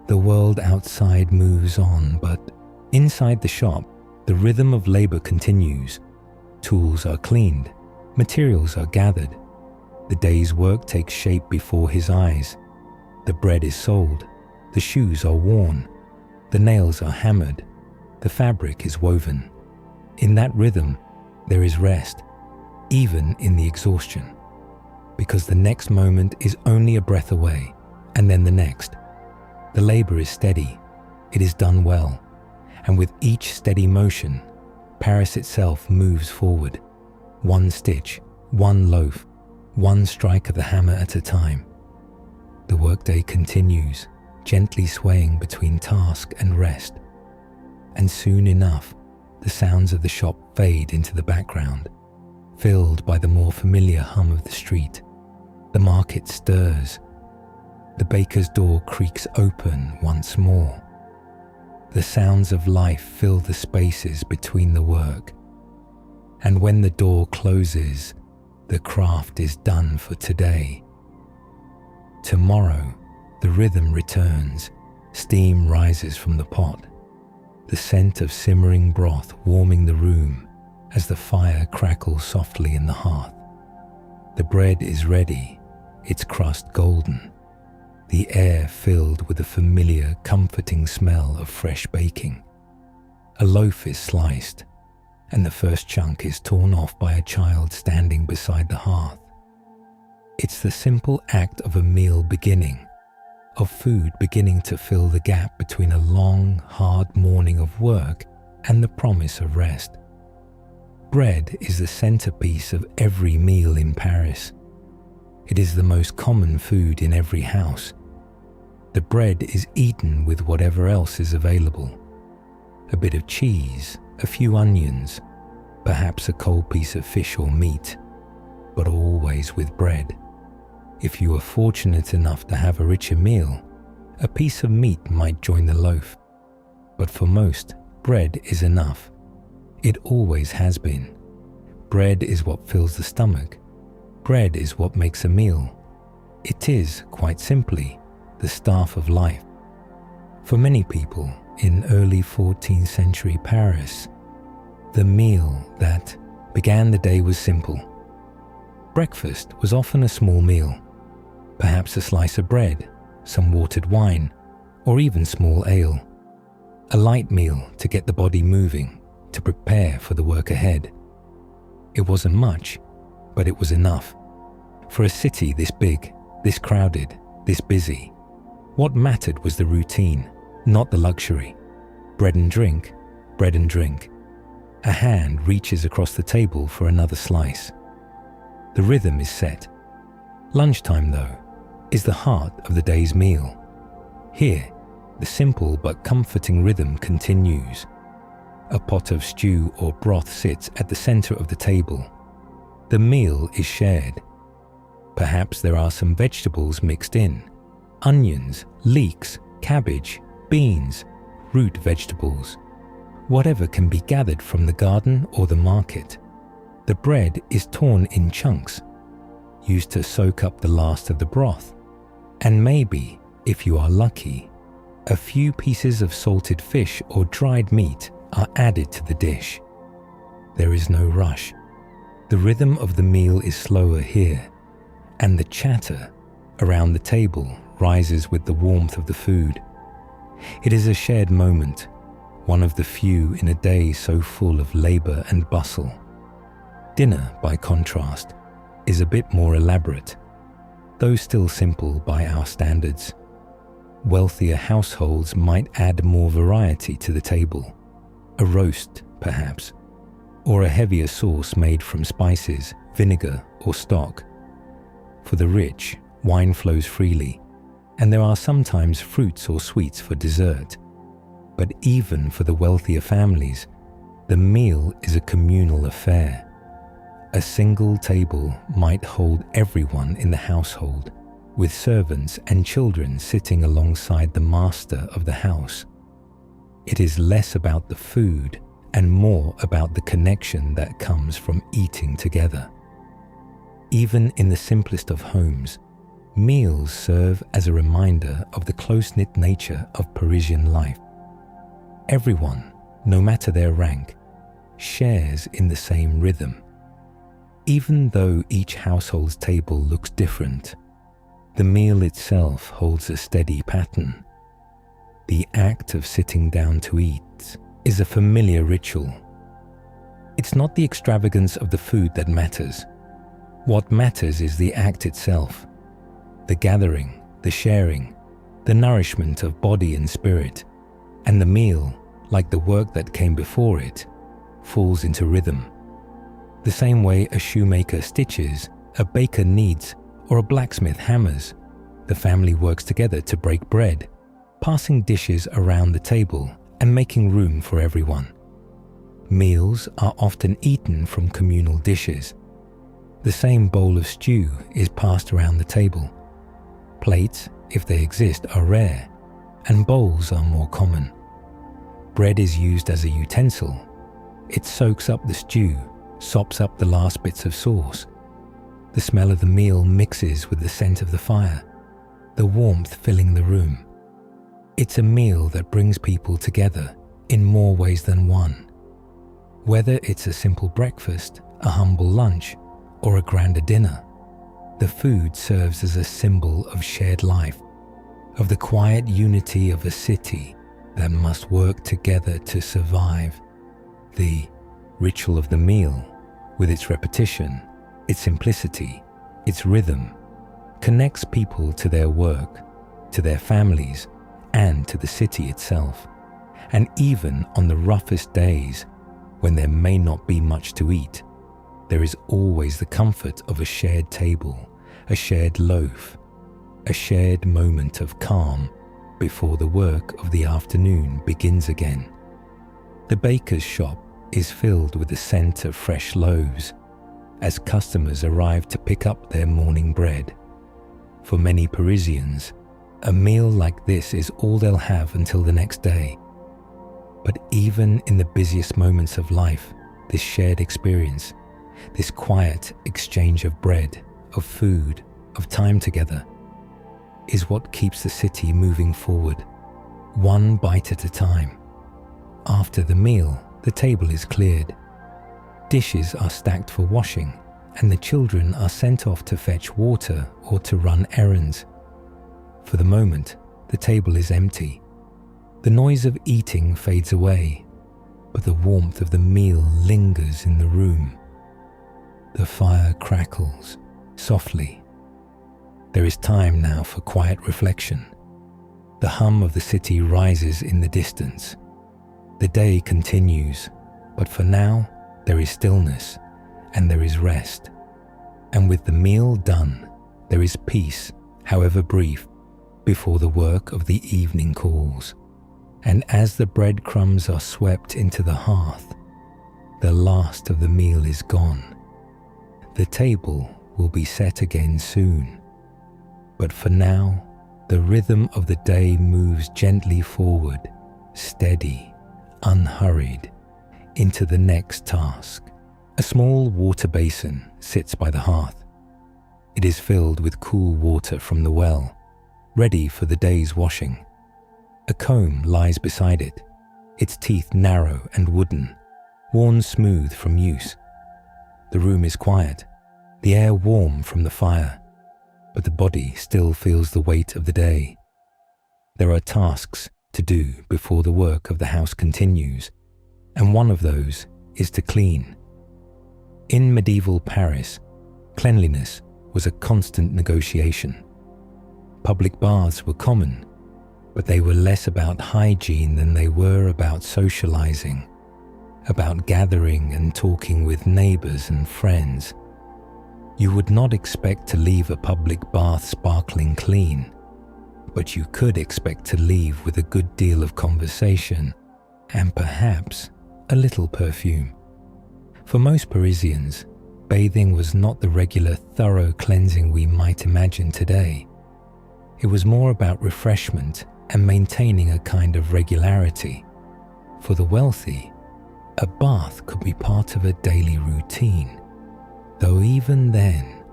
The world outside moves on, but inside the shop, the rhythm of labor continues. Tools are cleaned, materials are gathered. The day's work takes shape before his eyes. The bread is sold, the shoes are worn, the nails are hammered, the fabric is woven. In that rhythm, there is rest, even in the exhaustion, because the next moment is only a breath away, and then the next. The labor is steady, it is done well, and with each steady motion, Paris itself moves forward, one stitch, one loaf, one strike of the hammer at a time. The workday continues, gently swaying between task and rest, and soon enough, the sounds of the shop fade into the background, filled by the more familiar hum of the street. The market stirs. The baker's door creaks open once more. The sounds of life fill the spaces between the work. And when the door closes, the craft is done for today. Tomorrow, the rhythm returns. Steam rises from the pot, the scent of simmering broth warming the room as the fire crackles softly in the hearth. The bread is ready, its crust golden, the air filled with the familiar, comforting smell of fresh baking. A loaf is sliced, and the first chunk is torn off by a child standing beside the hearth. It's the simple act of a meal beginning, of food beginning to fill the gap between a long, hard morning of work and the promise of rest. Bread is the centerpiece of every meal in Paris. It is the most common food in every house. The bread is eaten with whatever else is available. A bit of cheese, a few onions, perhaps a cold piece of fish or meat, but always with bread. If you are fortunate enough to have a richer meal, a piece of meat might join the loaf. But for most, bread is enough. It always has been. Bread is what fills the stomach. Bread is what makes a meal. It is, quite simply, the staff of life. For many people in early 14th century Paris, the meal that began the day was simple. Breakfast was often a small meal, perhaps a slice of bread, some watered wine, or even small ale. A light meal to get the body moving, to prepare for the work ahead. It wasn't much, but it was enough. For a city this big, this crowded, this busy, what mattered was the routine, not the luxury. Bread and drink, bread and drink. A hand reaches across the table for another slice. The rhythm is set. Lunchtime, though, is the heart of the day's meal. Here, the simple but comforting rhythm continues. A pot of stew or broth sits at the center of the table. The meal is shared. Perhaps there are some vegetables mixed in. Onions, leeks, cabbage, beans, root vegetables. Whatever can be gathered from the garden or the market. The bread is torn in chunks, used to soak up the last of the broth, and maybe, if you are lucky, a few pieces of salted fish or dried meat are added to the dish. There is no rush. The rhythm of the meal is slower here, and the chatter around the table rises with the warmth of the food. It is a shared moment, one of the few in a day so full of labor and bustle. Dinner, by contrast, is a bit more elaborate, though still simple by our standards. Wealthier households might add more variety to the table, a roast, perhaps, or a heavier sauce made from spices, vinegar, or stock. For the rich, wine flows freely, and there are sometimes fruits or sweets for dessert. But even for the wealthier families, the meal is a communal affair. A single table might hold everyone in the household, with servants and children sitting alongside the master of the house. It is less about the food and more about the connection that comes from eating together. Even in the simplest of homes, meals serve as a reminder of the close-knit nature of Parisian life. Everyone, no matter their rank, shares in the same rhythm. Even though each household's table looks different, the meal itself holds a steady pattern. The act of sitting down to eat is a familiar ritual. It's not the extravagance of the food that matters. What matters is the act itself, the gathering, the sharing, the nourishment of body and spirit, and the meal, like the work that came before it, falls into rhythm. The same way a shoemaker stitches, a baker kneads, or a blacksmith hammers, the family works together to break bread, passing dishes around the table and making room for everyone. Meals are often eaten from communal dishes. The same bowl of stew is passed around the table. Plates, if they exist, are rare, and bowls are more common. Bread is used as a utensil. It soaks up the stew, sops up the last bits of sauce. The smell of the meal mixes with the scent of the fire, the warmth filling the room. It's a meal that brings people together in more ways than one. Whether it's a simple breakfast, a humble lunch, or a grander dinner, the food serves as a symbol of shared life, of the quiet unity of a city that must work together to survive. The ritual of the meal, with its repetition, its simplicity, its rhythm, connects people to their work, to their families, and to the city itself. And even on the roughest days, when there may not be much to eat, there is always the comfort of a shared table, a shared loaf, a shared moment of calm before the work of the afternoon begins again. The baker's shop is filled with the scent of fresh loaves as customers arrive to pick up their morning bread. For many Parisians, a meal like this is all they'll have until the next day. But even in the busiest moments of life, this shared experience, this quiet exchange of bread, of food, of time together, is what keeps the city moving forward, one bite at a time. After the meal, the table is cleared. Dishes are stacked for washing, and the children are sent off to fetch water or to run errands. For the moment, the table is empty. The noise of eating fades away, but the warmth of the meal lingers in the room. The fire crackles softly. There is time now for quiet reflection. The hum of the city rises in the distance. The day continues, but for now, there is stillness and there is rest. And with the meal done, there is peace, however brief, before the work of the evening calls. And as the breadcrumbs are swept into the hearth, the last of the meal is gone. The table will be set again soon. But for now, the rhythm of the day moves gently forward, steady, unhurried, into the next task A small water basin sits by the hearth. It is filled with cool water from the well, ready for the day's washing. A comb lies beside it, its teeth narrow and wooden, worn smooth from use. The room is quiet, the air warm from the fire, but the body still feels the weight of the day. There are tasks to do before the work of the house continues, and one of those is to clean. In medieval Paris, cleanliness was a constant negotiation. Public baths were common, but they were less about hygiene than they were about socializing, about gathering and talking with neighbors and friends. You would not expect to leave a public bath sparkling clean, but you could expect to leave with a good deal of conversation and perhaps a little perfume. For most Parisians, bathing was not the regular thorough cleansing we might imagine today. It was more about refreshment and maintaining a kind of regularity. For the wealthy, a bath could be part of a daily routine, though even then,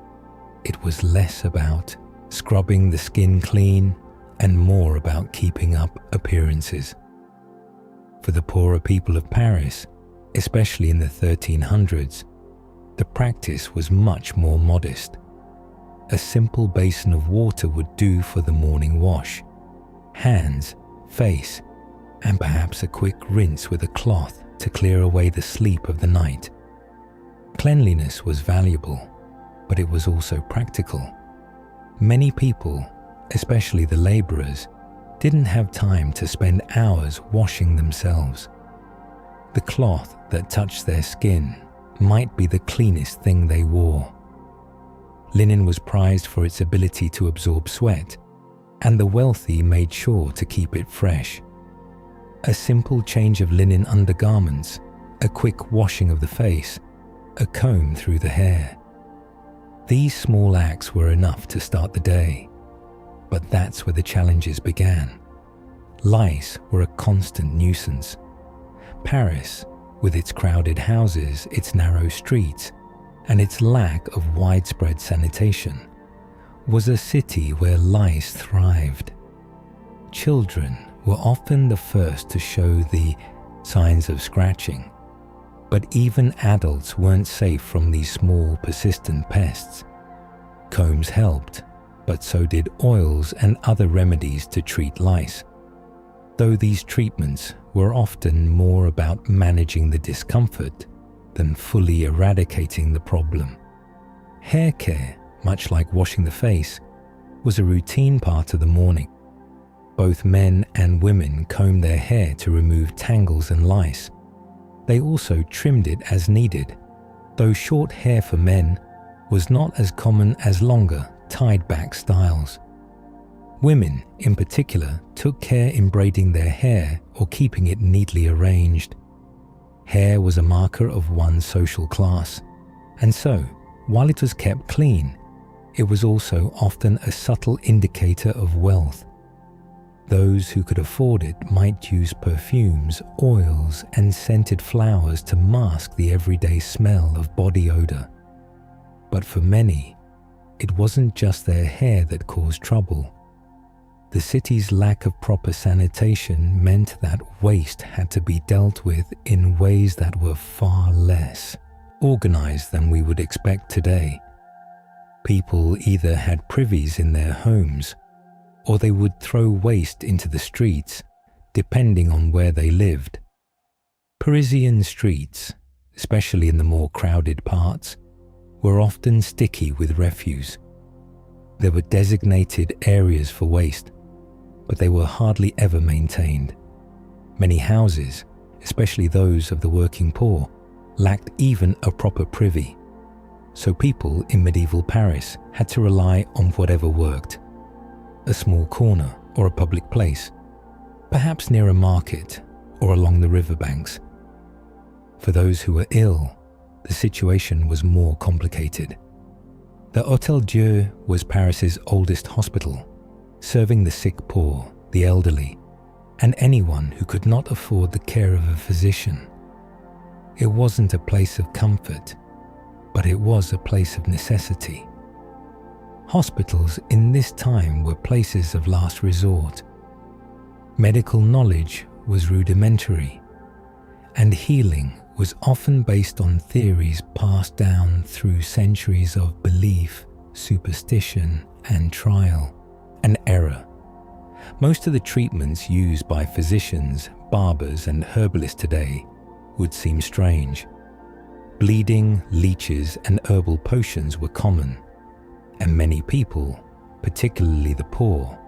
it was less about scrubbing the skin clean and more about keeping up appearances. For the poorer people of Paris, especially in the 1300s, the practice was much more modest. A simple basin of water would do for the morning wash, hands, face, and perhaps a quick rinse with a cloth to clear away the sleep of the night. Cleanliness was valuable, but it was also practical. Many people, especially the laborers, didn't have time to spend hours washing themselves. The cloth that touched their skin might be the cleanest thing they wore. Linen was prized for its ability to absorb sweat, and the wealthy made sure to keep it fresh. A simple change of linen undergarments, a quick washing of the face, a comb through the hair. These small acts were enough to start the day. But that's where the challenges began. Lice were a constant nuisance. Paris, with its crowded houses, its narrow streets, and its lack of widespread sanitation, was a city where lice thrived. Children were often the first to show the signs of scratching, but even adults weren't safe from these small, persistent pests. Combs helped, but so did oils and other remedies to treat lice, though these treatments were often more about managing the discomfort than fully eradicating the problem. Hair care, much like washing the face, was a routine part of the morning. Both men and women combed their hair to remove tangles and lice. They also trimmed it as needed, though short hair for men was not as common as longer, tied-back styles. Women, in particular, took care in braiding their hair or keeping it neatly arranged. Hair was a marker of one's social class, and so, while it was kept clean, it was also often a subtle indicator of wealth. Those who could afford it might use perfumes, oils, and scented flowers to mask the everyday smell of body odor. But for many, it wasn't just their hair that caused trouble. The city's lack of proper sanitation meant that waste had to be dealt with in ways that were far less organized than we would expect today. People either had privies in their homes, or they would throw waste into the streets, depending on where they lived. Parisian streets, especially in the more crowded parts, were often sticky with refuse. There were designated areas for waste, but they were hardly ever maintained. Many houses, especially those of the working poor, lacked even a proper privy, so people in medieval Paris had to rely on whatever worked. A small corner or a public place, perhaps near a market or along the riverbanks. For those who were ill, the situation was more complicated. The Hôtel Dieu was Paris's oldest hospital, serving the sick poor, the elderly, and anyone who could not afford the care of a physician. It wasn't a place of comfort, but it was a place of necessity. Hospitals in this time were places of last resort. Medical knowledge was rudimentary, and healing was often based on theories passed down through centuries of belief, superstition, and trial and error. Most of the treatments used by physicians, barbers, and herbalists today would seem strange. Bleeding, leeches, and herbal potions were common, and many people, particularly the poor,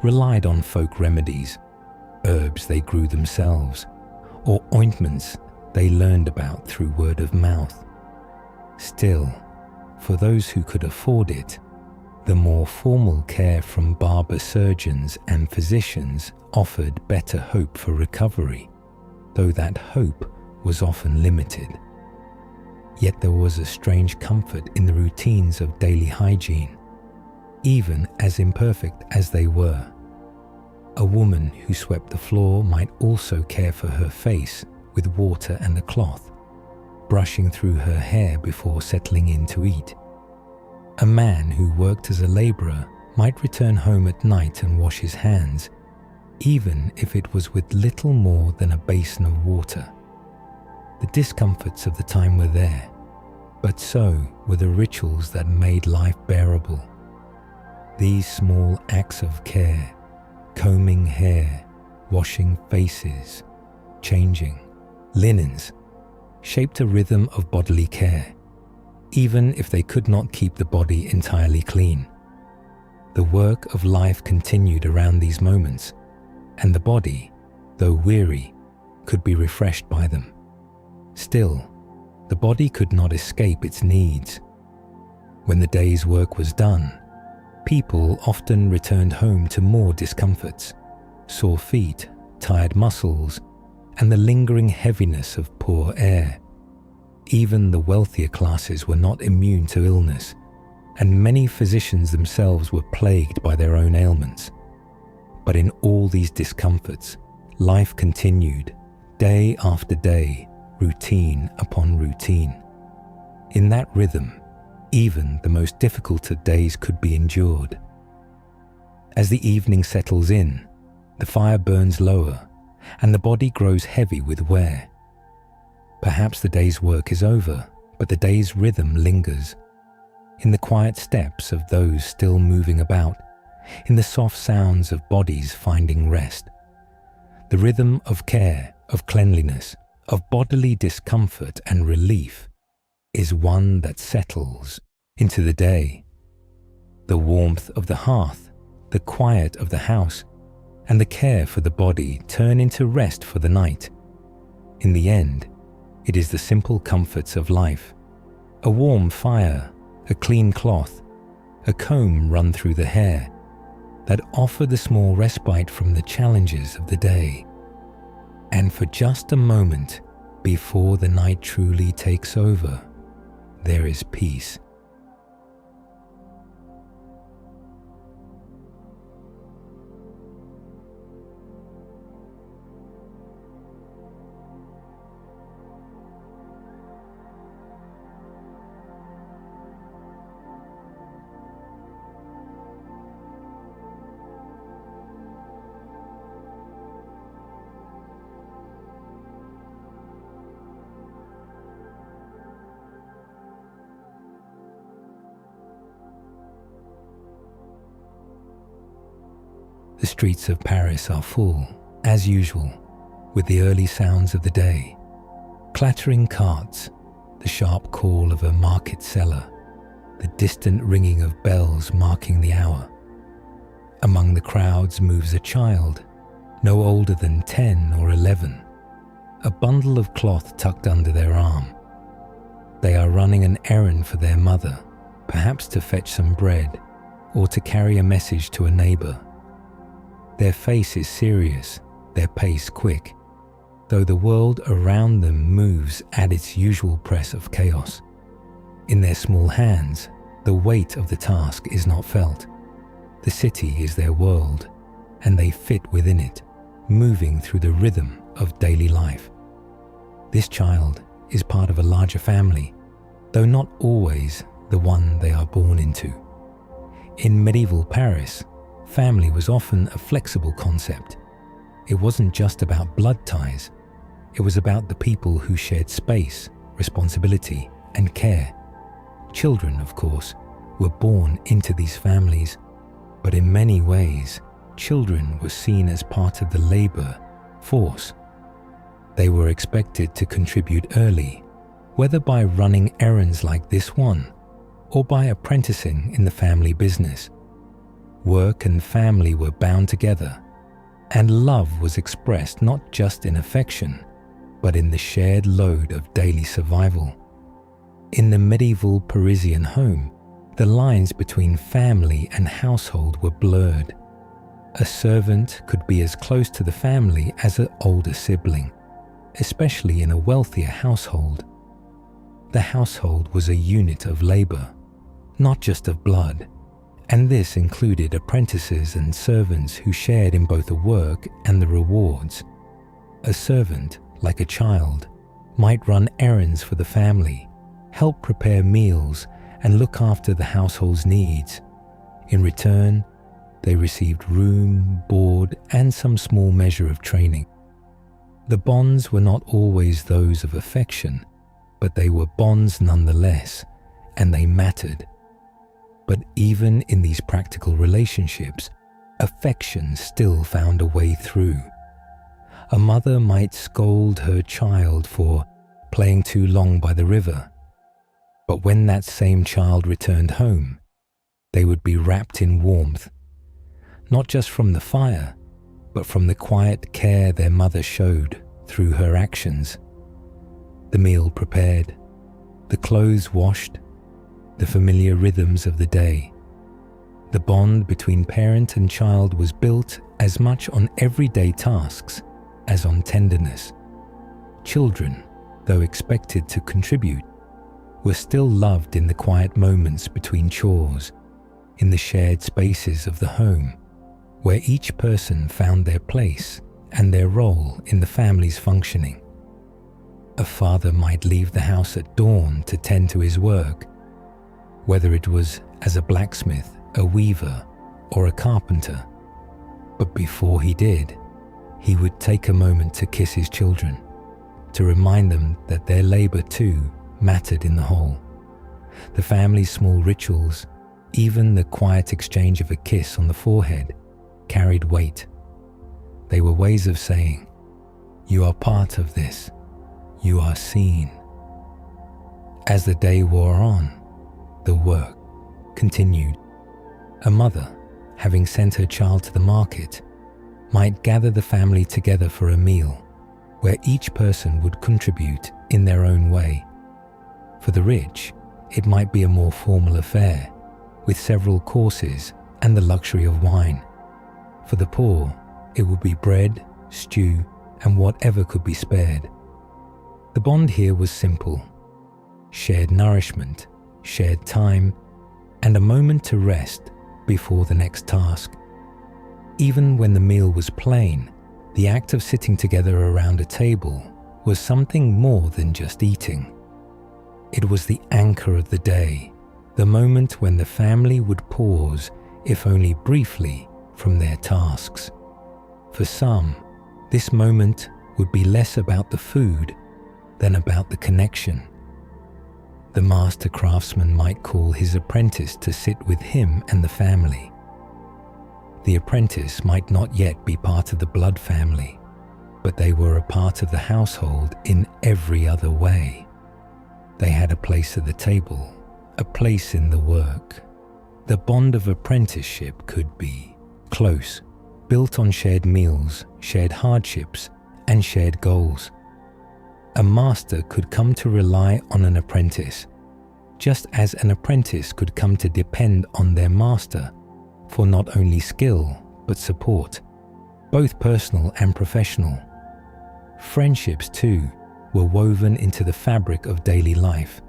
relied on folk remedies, herbs they grew themselves, or ointments they learned about through word of mouth. Still, for those who could afford it, the more formal care from barber surgeons and physicians offered better hope for recovery, though that hope was often limited. Yet there was a strange comfort in the routines of daily hygiene, even as imperfect as they were. A woman who swept the floor might also care for her face with water and a cloth, brushing through her hair before settling in to eat. A man who worked as a labourer might return home at night and wash his hands, even if it was with little more than a basin of water. The discomforts of the time were there, but so were the rituals that made life bearable. These small acts of care, combing hair, washing faces, changing linens, shaped a rhythm of bodily care, even if they could not keep the body entirely clean. The work of life continued around these moments, and the body, though weary, could be refreshed by them. Still, the body could not escape its needs. When the day's work was done, people often returned home to more discomforts, sore feet, tired muscles, and the lingering heaviness of poor air. Even the wealthier classes were not immune to illness, and many physicians themselves were plagued by their own ailments. But in all these discomforts, life continued, day after day, routine upon routine. In that rhythm, even the most difficult of days could be endured. As the evening settles in, the fire burns lower, and the body grows heavy with wear. Perhaps the day's work is over, but the day's rhythm lingers. In the quiet steps of those still moving about, in the soft sounds of bodies finding rest. The rhythm of care, of cleanliness, of bodily discomfort and relief is one that settles into the day. The warmth of the hearth, the quiet of the house, and the care for the body turn into rest for the night. In the end, it is the simple comforts of life, a warm fire, a clean cloth, a comb run through the hair, that offer the small respite from the challenges of the day. And for just a moment, before the night truly takes over, there is peace. The streets of Paris are full, as usual, with the early sounds of the day. Clattering carts, the sharp call of a market seller, the distant ringing of bells marking the hour. Among the crowds moves a child, no older than 10 or 11, a bundle of cloth tucked under their arm. They are running an errand for their mother, perhaps to fetch some bread or to carry a message to a neighbor. Their face is serious, their pace quick, though the world around them moves at its usual press of chaos. In their small hands, the weight of the task is not felt. The city is their world, and they fit within it, moving through the rhythm of daily life. This child is part of a larger family, though not always the one they are born into. In medieval Paris, family was often a flexible concept. It wasn't just about blood ties. It was about the people who shared space, responsibility, and care. Children, of course, were born into these families, but in many ways, children were seen as part of the labor force. They were expected to contribute early, whether by running errands like this one, or by apprenticing in the family business. Work and family were bound together, and love was expressed not just in affection, but in the shared load of daily survival. In the medieval Parisian home, the lines between family and household were blurred. A servant could be as close to the family as an older sibling, especially in a wealthier household. The household was a unit of labor, not just of blood, and this included apprentices and servants who shared in both the work and the rewards. A servant, like a child, might run errands for the family, help prepare meals, and look after the household's needs. In return, they received room, board, and some small measure of training. The bonds were not always those of affection, but they were bonds nonetheless, and they mattered. But even in these practical relationships, affection still found a way through. A mother might scold her child for playing too long by the river, but when that same child returned home, they would be wrapped in warmth, not just from the fire, but from the quiet care their mother showed through her actions. The meal prepared, the clothes washed, the familiar rhythms of the day. The bond between parent and child was built as much on everyday tasks as on tenderness. Children, though expected to contribute, were still loved in the quiet moments between chores, in the shared spaces of the home, where each person found their place and their role in the family's functioning. A father might leave the house at dawn to tend to his work, whether it was as a blacksmith, a weaver, or a carpenter. But before he did, he would take a moment to kiss his children, to remind them that their labor too mattered in the whole. The family's small rituals, even the quiet exchange of a kiss on the forehead, carried weight. They were ways of saying, "You are part of this. You are seen." As the day wore on, the work continued. A mother, having sent her child to the market, might gather the family together for a meal, where each person would contribute in their own way. For the rich, it might be a more formal affair, with several courses and the luxury of wine. For the poor, it would be bread, stew, and whatever could be spared. The bond here was simple: shared nourishment, shared time, and a moment to rest before the next task. Even when the meal was plain, the act of sitting together around a table was something more than just eating. It was the anchor of the day, the moment when the family would pause, if only briefly, from their tasks. For some, this moment would be less about the food than about the connection. The master craftsman might call his apprentice to sit with him and the family. The apprentice might not yet be part of the blood family, but they were a part of the household in every other way. They had a place at the table, a place in the work. The bond of apprenticeship could be close, built on shared meals, shared hardships, and shared goals. A master could come to rely on an apprentice, just as an apprentice could come to depend on their master for not only skill, but support, both personal and professional. Friendships, too, were woven into the fabric of daily life.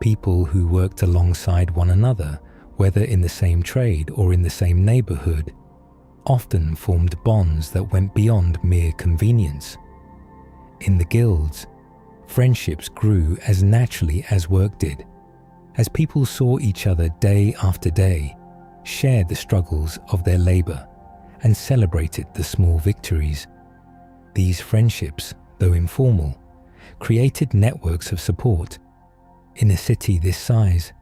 People who worked alongside one another, whether in the same trade or in the same neighborhood, often formed bonds that went beyond mere convenience. In the guilds, Friendships grew as naturally as work did, as people saw each other day after day, shared the struggles of their labor, and celebrated the small victories. These friendships, though informal, created networks of support. In a city this size,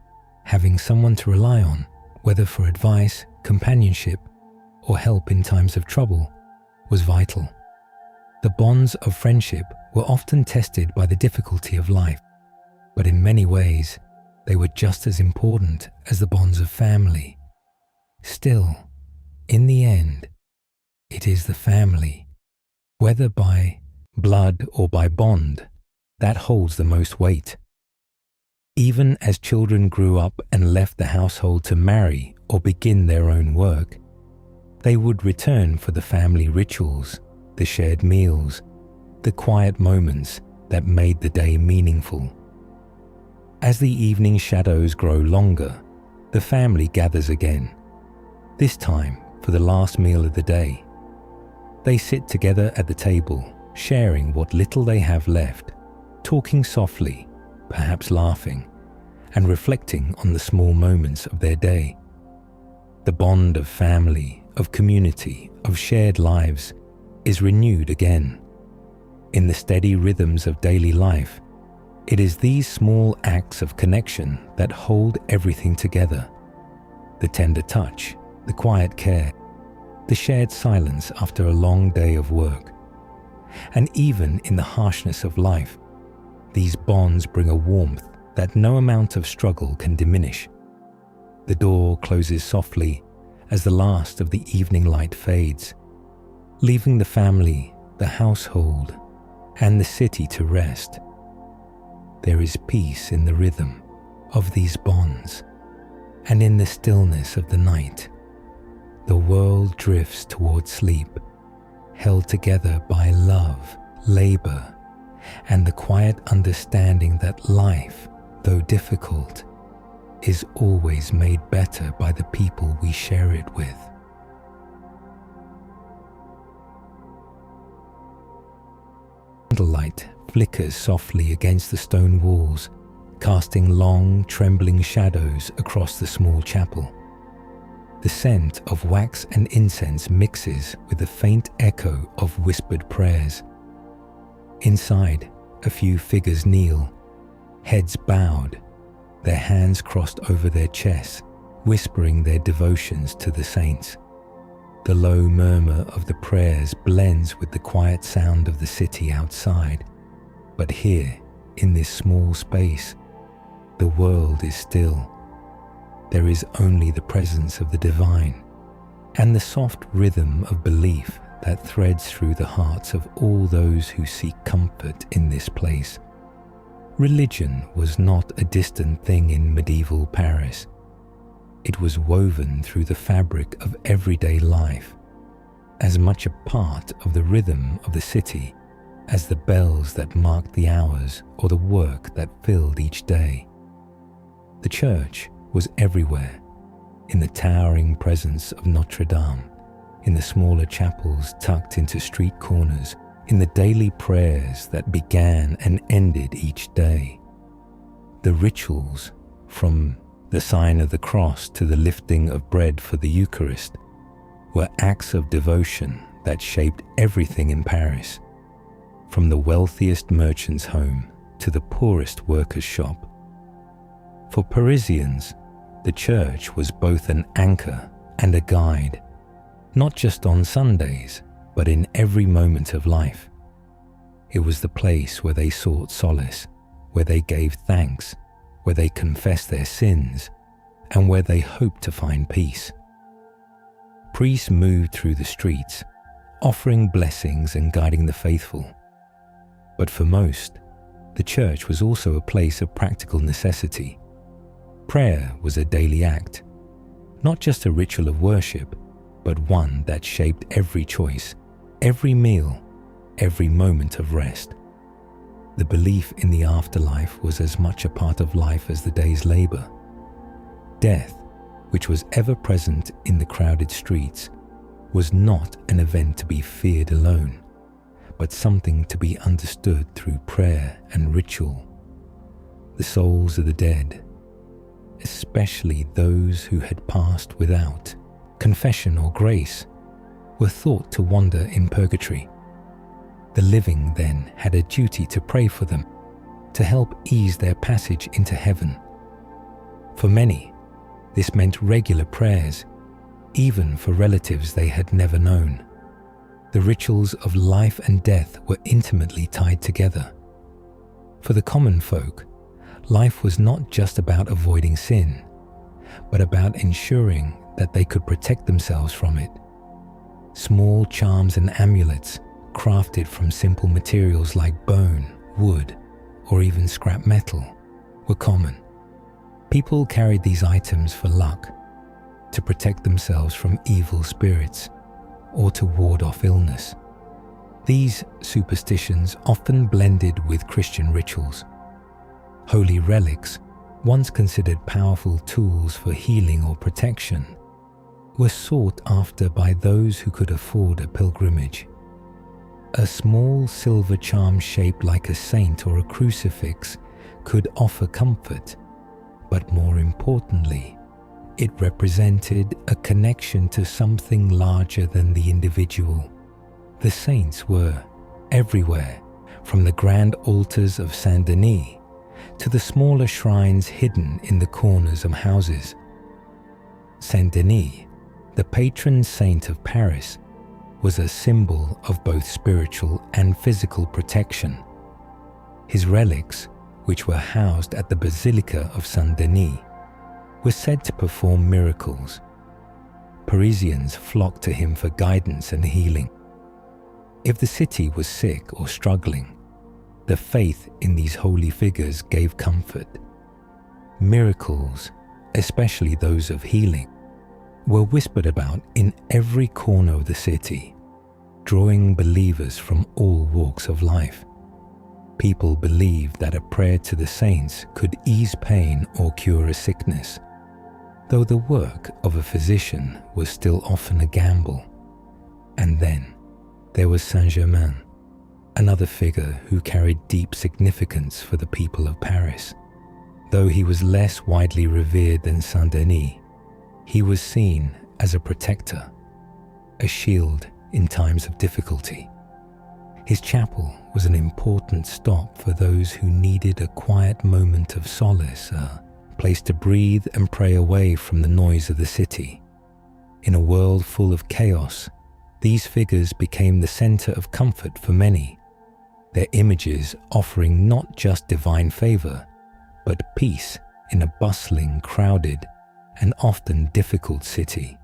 having someone to rely on, whether for advice, companionship, or help in times of trouble, was vital. The bonds of friendship were often tested by the difficulty of life, but in many ways, they were just as important as the bonds of family. Still, in the end, it is the family, whether by blood or by bond, that holds the most weight. Even as children grew up and left the household to marry or begin their own work, they would return for the family rituals, the shared meals, the quiet moments that made the day meaningful. As the evening shadows grow longer, the family gathers again, this time for the last meal of the day. They sit together at the table, sharing what little they have left, talking softly, perhaps laughing, and reflecting on the small moments of their day. The bond of family, of community, of shared lives is renewed again. In the steady rhythms of daily life, it is these small acts of connection that hold everything together. The tender touch, the quiet care, the shared silence after a long day of work. And even in the harshness of life, these bonds bring a warmth that no amount of struggle can diminish. The door closes softly as the last of the evening light fades, leaving the family, the household, and the city to rest. There is peace in the rhythm of these bonds, and in the stillness of the night, the world drifts toward sleep, held together by love, labor, and the quiet understanding that life, though difficult, is always made better by the people we share it with. Candlelight flickers softly against the stone walls, casting long, trembling shadows across the small chapel. The scent of wax and incense mixes with the faint echo of whispered prayers. Inside, a few figures kneel, heads bowed, their hands crossed over their chests, whispering their devotions to the saints. The low murmur of the prayers blends with the quiet sound of the city outside. But here, in this small space, the world is still. There is only the presence of the divine and the soft rhythm of belief that threads through the hearts of all those who seek comfort in this place. Religion was not a distant thing in medieval Paris. It was woven through the fabric of everyday life, as much a part of the rhythm of the city as the bells that marked the hours or the work that filled each day. The church was everywhere, in the towering presence of Notre Dame, in the smaller chapels tucked into street corners, in the daily prayers that began and ended each day. The rituals, from the sign of the cross to the lifting of bread for the Eucharist, were acts of devotion that shaped everything in Paris, from the wealthiest merchant's home to the poorest worker's shop. For Parisians, the church was both an anchor and a guide, not just on Sundays, but in every moment of life. It was the place where they sought solace, where they gave thanks, where they confessed their sins, and where they hoped to find peace. Priests moved through the streets, offering blessings and guiding the faithful. But for most, the church was also a place of practical necessity. Prayer was a daily act, not just a ritual of worship, but one that shaped every choice, every meal, every moment of rest. The belief in the afterlife was as much a part of life as the day's labor. Death, which was ever present in the crowded streets, was not an event to be feared alone, but something to be understood through prayer and ritual. The souls of the dead, especially those who had passed without confession or grace, were thought to wander in purgatory. The living then had a duty to pray for them, to help ease their passage into heaven. For many, this meant regular prayers, even for relatives they had never known. The rituals of life and death were intimately tied together. For the common folk, life was not just about avoiding sin, but about ensuring that they could protect themselves from it. Small charms and amulets, crafted from simple materials like bone, wood, or even scrap metal, were common. People carried these items for luck, to protect themselves from evil spirits, or to ward off illness. These superstitions often blended with Christian rituals. Holy relics, once considered powerful tools for healing or protection, were sought after by those who could afford a pilgrimage. A small silver charm shaped like a saint or a crucifix could offer comfort, but more importantly, it represented a connection to something larger than the individual. The saints were everywhere, from the grand altars of Saint-Denis to the smaller shrines hidden in the corners of houses. Saint-Denis, the patron saint of Paris, was a symbol of both spiritual and physical protection. His relics, which were housed at the Basilica of Saint-Denis, were said to perform miracles. Parisians flocked to him for guidance and healing. If the city was sick or struggling, the faith in these holy figures gave comfort. Miracles, especially those of healing, were whispered about in every corner of the city, drawing believers from all walks of life. People believed that a prayer to the saints could ease pain or cure a sickness, though the work of a physician was still often a gamble. And then there was Saint-Germain, another figure who carried deep significance for the people of Paris. Though he was less widely revered than Saint-Denis, he was seen as a protector, a shield in times of difficulty. His chapel was an important stop for those who needed a quiet moment of solace, a place to breathe and pray away from the noise of the city. In a world full of chaos, these figures became the center of comfort for many, their images offering not just divine favor, but peace in a bustling, crowded, and often difficult city.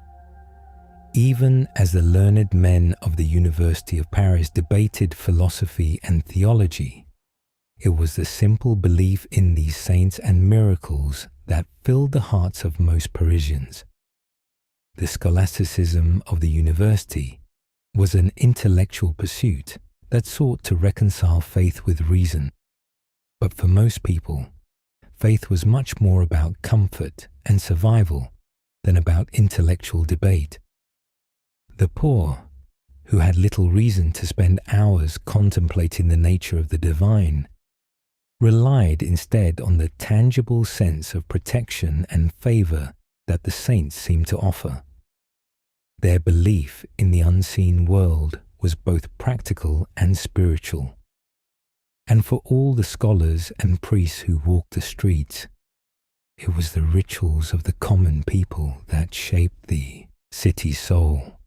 Even as the learned men of the University of Paris debated philosophy and theology, it was the simple belief in these saints and miracles that filled the hearts of most Parisians. The scholasticism of the university was an intellectual pursuit that sought to reconcile faith with reason. But for most people, faith was much more about comfort and survival than about intellectual debate. The poor, who had little reason to spend hours contemplating the nature of the divine, relied instead on the tangible sense of protection and favor that the saints seemed to offer. Their belief in the unseen world was both practical and spiritual. And for all the scholars and priests who walked the streets, it was the rituals of the common people that shaped the city's soul.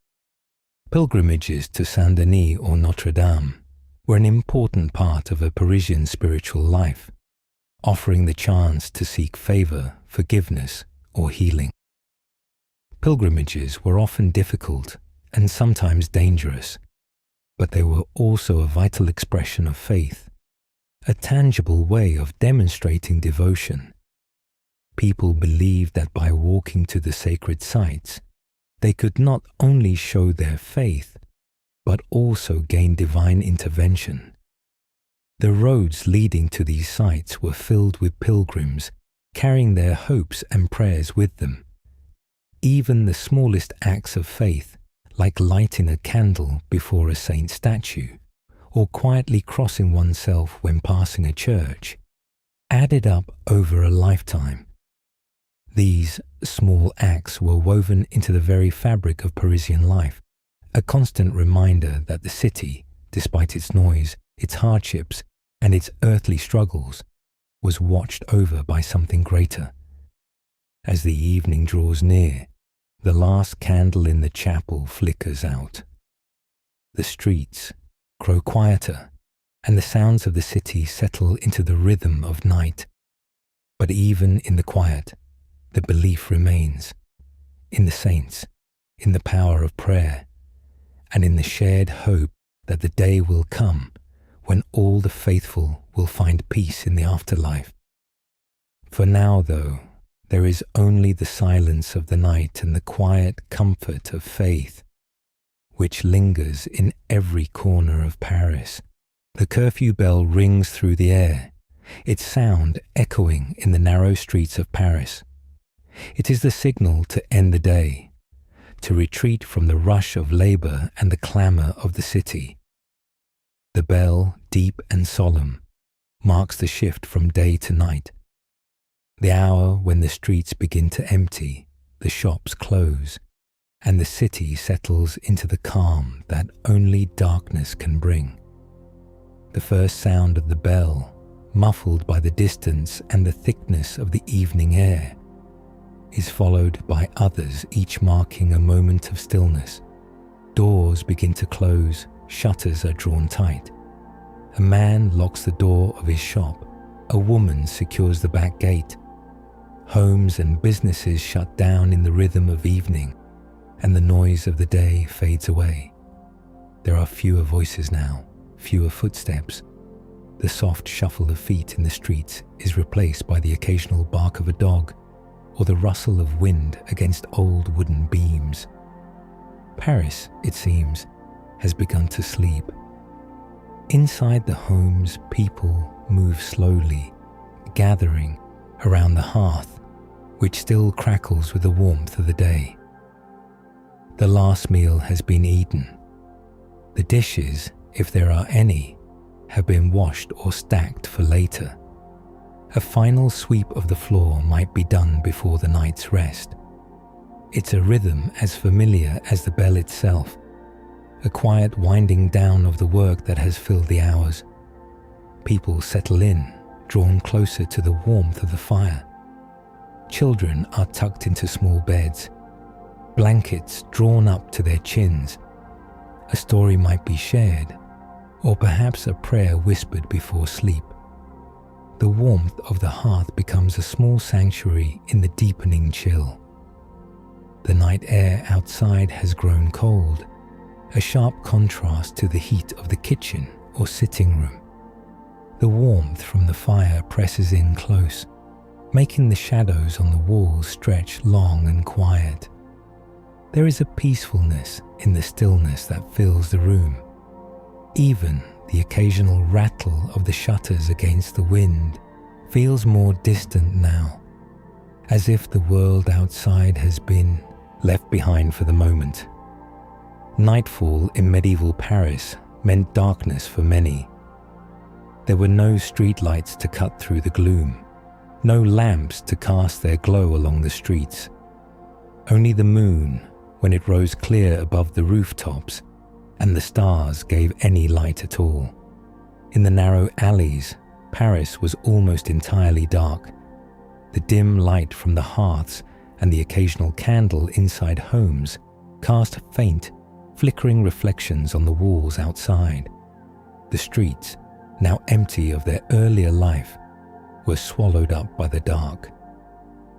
Pilgrimages to Saint-Denis or Notre Dame were an important part of a Parisian spiritual life, offering the chance to seek favor, forgiveness, or healing. Pilgrimages were often difficult and sometimes dangerous, but they were also a vital expression of faith, a tangible way of demonstrating devotion. People believed that by walking to the sacred sites, they could not only show their faith, but also gain divine intervention. The roads leading to these sites were filled with pilgrims carrying their hopes and prayers with them. Even the smallest acts of faith, like lighting a candle before a saint statue, or quietly crossing oneself when passing a church, added up over a lifetime. These small acts were woven into the very fabric of Parisian life, a constant reminder that the city, despite its noise, its hardships, and its earthly struggles, was watched over by something greater. As the evening draws near, the last candle in the chapel flickers out. The streets grow quieter, and the sounds of the city settle into the rhythm of night. But even in the quiet, the belief remains in the saints, in the power of prayer, and in the shared hope that the day will come when all the faithful will find peace in the afterlife. For now, though, there is only the silence of the night and the quiet comfort of faith, which lingers in every corner of Paris. The curfew bell rings through the air, its sound echoing in the narrow streets of Paris. It is the signal to end the day, to retreat from the rush of labor and the clamor of the city. The bell, deep and solemn, marks the shift from day to night, the hour when the streets begin to empty, the shops close, and the city settles into the calm that only darkness can bring. The first sound of the bell, muffled by the distance and the thickness of the evening air, is followed by others, each marking a moment of stillness. Doors begin to close, shutters are drawn tight. A man locks the door of his shop, a woman secures the back gate. Homes and businesses shut down in the rhythm of evening, and the noise of the day fades away. There are fewer voices now, fewer footsteps. The soft shuffle of feet in the streets is replaced by the occasional bark of a dog or the rustle of wind against old wooden beams. Paris, it seems, has begun to sleep. Inside the homes, people move slowly, gathering around the hearth, which still crackles with the warmth of the day. The last meal has been eaten. The dishes, if there are any, have been washed or stacked for later. A final sweep of the floor might be done before the night's rest. It's a rhythm as familiar as the bell itself, a quiet winding down of the work that has filled the hours. People settle in, drawn closer to the warmth of the fire. Children are tucked into small beds, blankets drawn up to their chins. A story might be shared, or perhaps a prayer whispered before sleep. The warmth of the hearth becomes a small sanctuary in the deepening chill. The night air outside has grown cold, a sharp contrast to the heat of the kitchen or sitting room. The warmth from the fire presses in close, making the shadows on the walls stretch long and quiet. There is a peacefulness in the stillness that fills the room. Even the occasional rattle of the shutters against the wind feels more distant now, as if the world outside has been left behind for the moment. Nightfall in medieval Paris meant darkness for many. There were no streetlights to cut through the gloom, no lamps to cast their glow along the streets. Only the moon, when it rose clear above the rooftops, and the stars gave any light at all. In the narrow alleys, Paris was almost entirely dark. The dim light from the hearths and the occasional candle inside homes cast faint, flickering reflections on the walls outside. The streets, now empty of their earlier life, were swallowed up by the dark.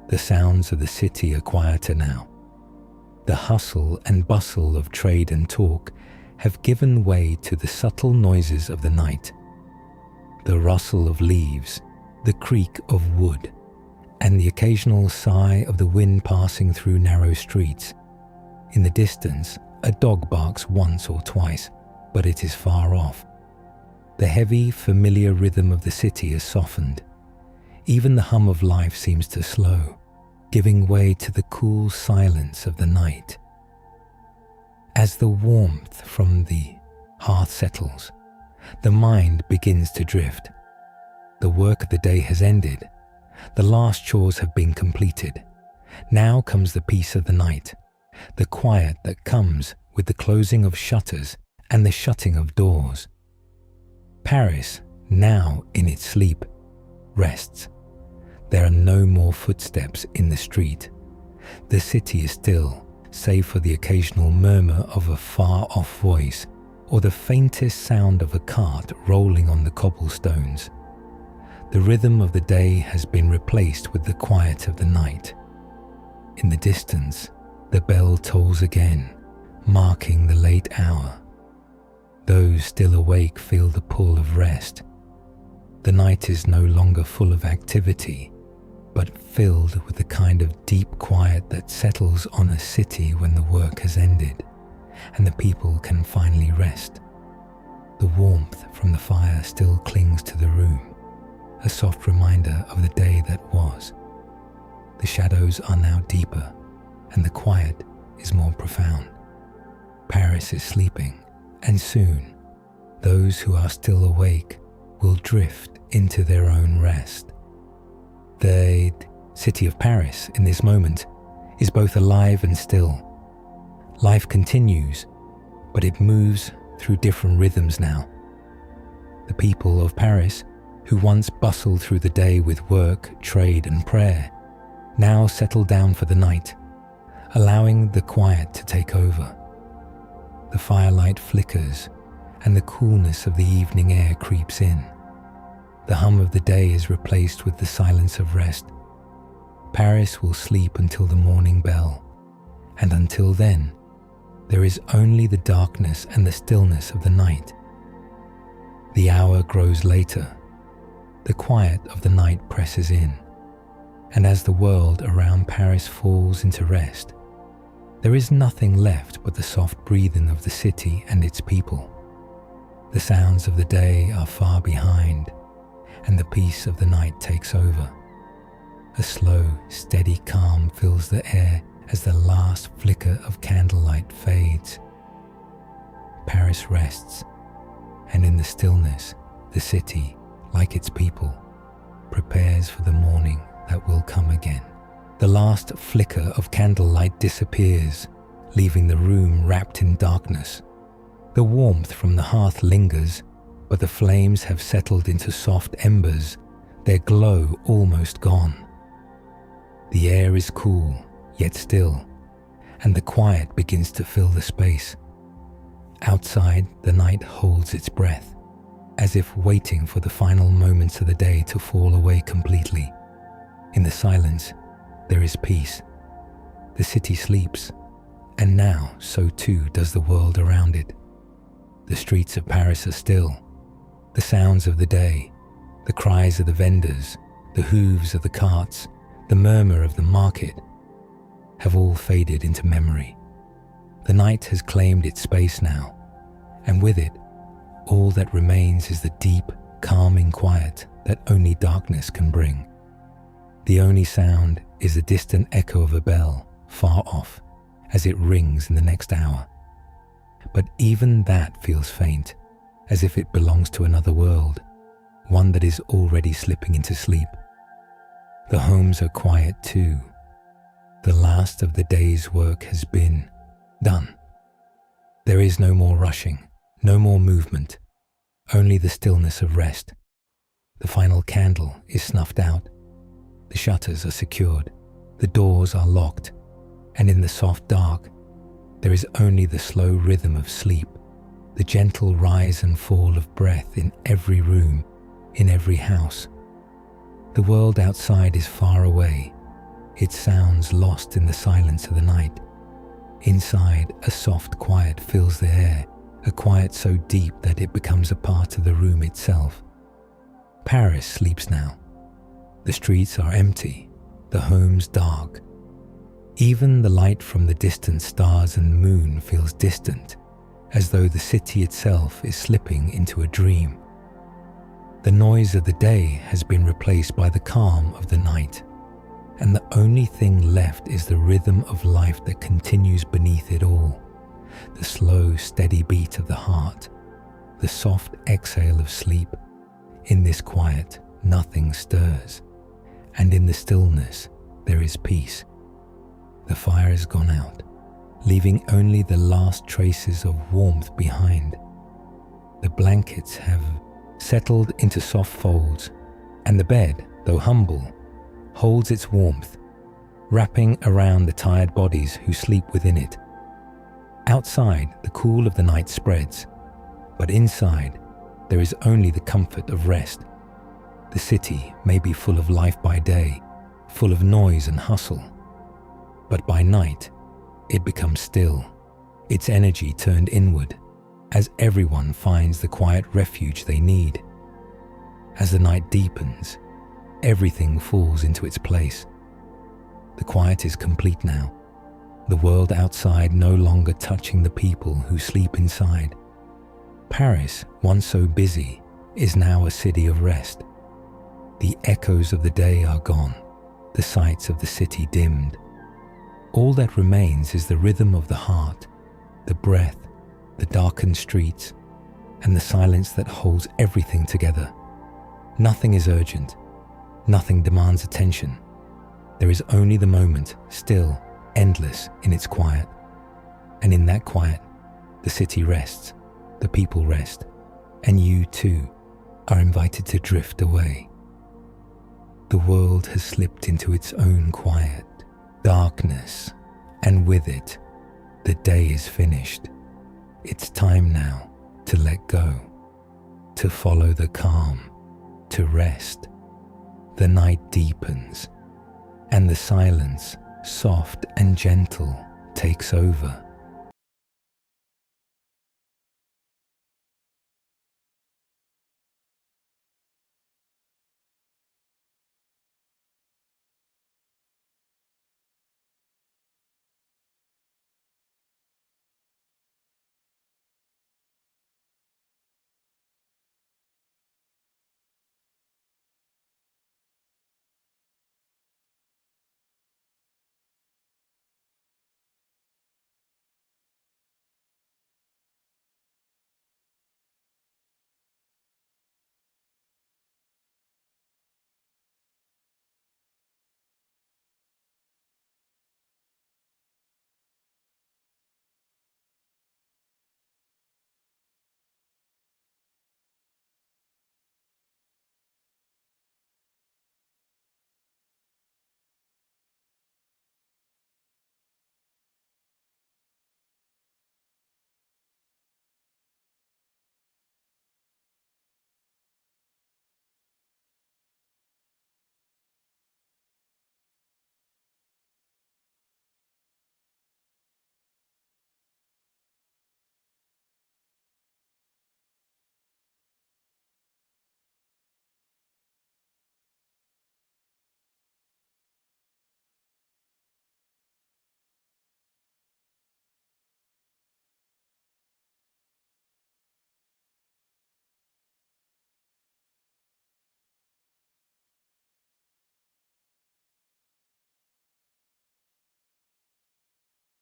The sounds of the city are quieter now. The hustle and bustle of trade and talk have given way to the subtle noises of the night. The rustle of leaves, the creak of wood, and the occasional sigh of the wind passing through narrow streets. In the distance, a dog barks once or twice, but it is far off. The heavy, familiar rhythm of the city is softened. Even the hum of life seems to slow, giving way to the cool silence of the night. As the warmth from the hearth settles, The mind begins to drift. The work of the day has ended. The last chores have been completed. Now comes the peace of the night, the quiet that comes with the closing of shutters and the shutting of doors. Paris, now in its sleep, rests. There are no more footsteps in the street. The city is still, save for the occasional murmur of a far-off voice or the faintest sound of a cart rolling on the cobblestones. The rhythm of the day has been replaced with the quiet of the night. In the distance, the bell tolls again, marking the late hour. Those still awake feel the pull of rest. The night is no longer full of activity, but filled with the kind of deep quiet that settles on a city when the work has ended and the people can finally rest. The warmth from the fire still clings to the room, a soft reminder of the day that was. The shadows are now deeper, and the quiet is more profound. Paris is sleeping, and soon, those who are still awake will drift into their own rest. The city of Paris, in this moment, is both alive and still. Life continues, but it moves through different rhythms now. The people of Paris, who once bustled through the day with work, trade, and prayer, now settle down for the night, allowing the quiet to take over. The firelight flickers, and the coolness of the evening air creeps in. The hum of the day is replaced with the silence of rest. Paris will sleep until the morning bell, and until then, there is only the darkness and the stillness of the night. The hour grows later. The quiet of the night presses in, and as the world around Paris falls into rest, there is nothing left but the soft breathing of the city and its people. The sounds of the day are far behind, and the peace of the night takes over. A slow, steady calm fills the air as the last flicker of candlelight fades. Paris rests, and in the stillness, the city, like its people, prepares for the morning that will come again. The last flicker of candlelight disappears, leaving the room wrapped in darkness. The warmth from the hearth lingers, but the flames have settled into soft embers, their glow almost gone. The air is cool, yet still, and the quiet begins to fill the space. Outside, the night holds its breath, as if waiting for the final moments of the day to fall away completely. In the silence, there is peace. The city sleeps, and now so too does the world around it. The streets of Paris are still. The sounds of the day, the cries of the vendors, the hooves of the carts, the murmur of the market, have all faded into memory. The night has claimed its space now, and with it, all that remains is the deep, calming quiet that only darkness can bring. The only sound is the distant echo of a bell, far off, as it rings in the next hour. But even that feels faint, as if it belongs to another world, one that is already slipping into sleep. The homes are quiet too. The last of the day's work has been done. There is no more rushing, no more movement, only the stillness of rest. The final candle is snuffed out. The shutters are secured, the doors are locked, and in the soft dark, there is only the slow rhythm of sleep, the gentle rise and fall of breath in every room, in every house. The world outside is far away, its sounds lost in the silence of the night. Inside, a soft quiet fills the air, a quiet so deep that it becomes a part of the room itself. Paris sleeps now. The streets are empty, the homes dark. Even the light from the distant stars and moon feels distant, as though the city itself is slipping into a dream. The noise of the day has been replaced by the calm of the night, and the only thing left is the rhythm of life that continues beneath it all, the slow, steady beat of the heart, the soft exhale of sleep. In this quiet, nothing stirs, and in the stillness, there is peace. The fire has gone out, leaving only the last traces of warmth behind. The blankets have settled into soft folds, and the bed, though humble, holds its warmth, wrapping around the tired bodies who sleep within it. Outside, the cool of the night spreads, but inside, there is only the comfort of rest. The city may be full of life by day, full of noise and hustle, but by night, it becomes still, its energy turned inward, as everyone finds the quiet refuge they need. As the night deepens, everything falls into its place. The quiet is complete now, the world outside no longer touching the people who sleep inside. Paris, once so busy, is now a city of rest. The echoes of the day are gone, the sights of the city dimmed. All that remains is the rhythm of the heart, the breath, the darkened streets, and the silence that holds everything together. Nothing is urgent. Nothing demands attention. There is only the moment, still, endless in its quiet. And in that quiet, the city rests, the people rest, and you too are invited to drift away. The world has slipped into its own quiet, darkness, and with it, the day is finished. It's time now to let go, to follow the calm, to rest. The night deepens, and the silence, soft and gentle, takes over.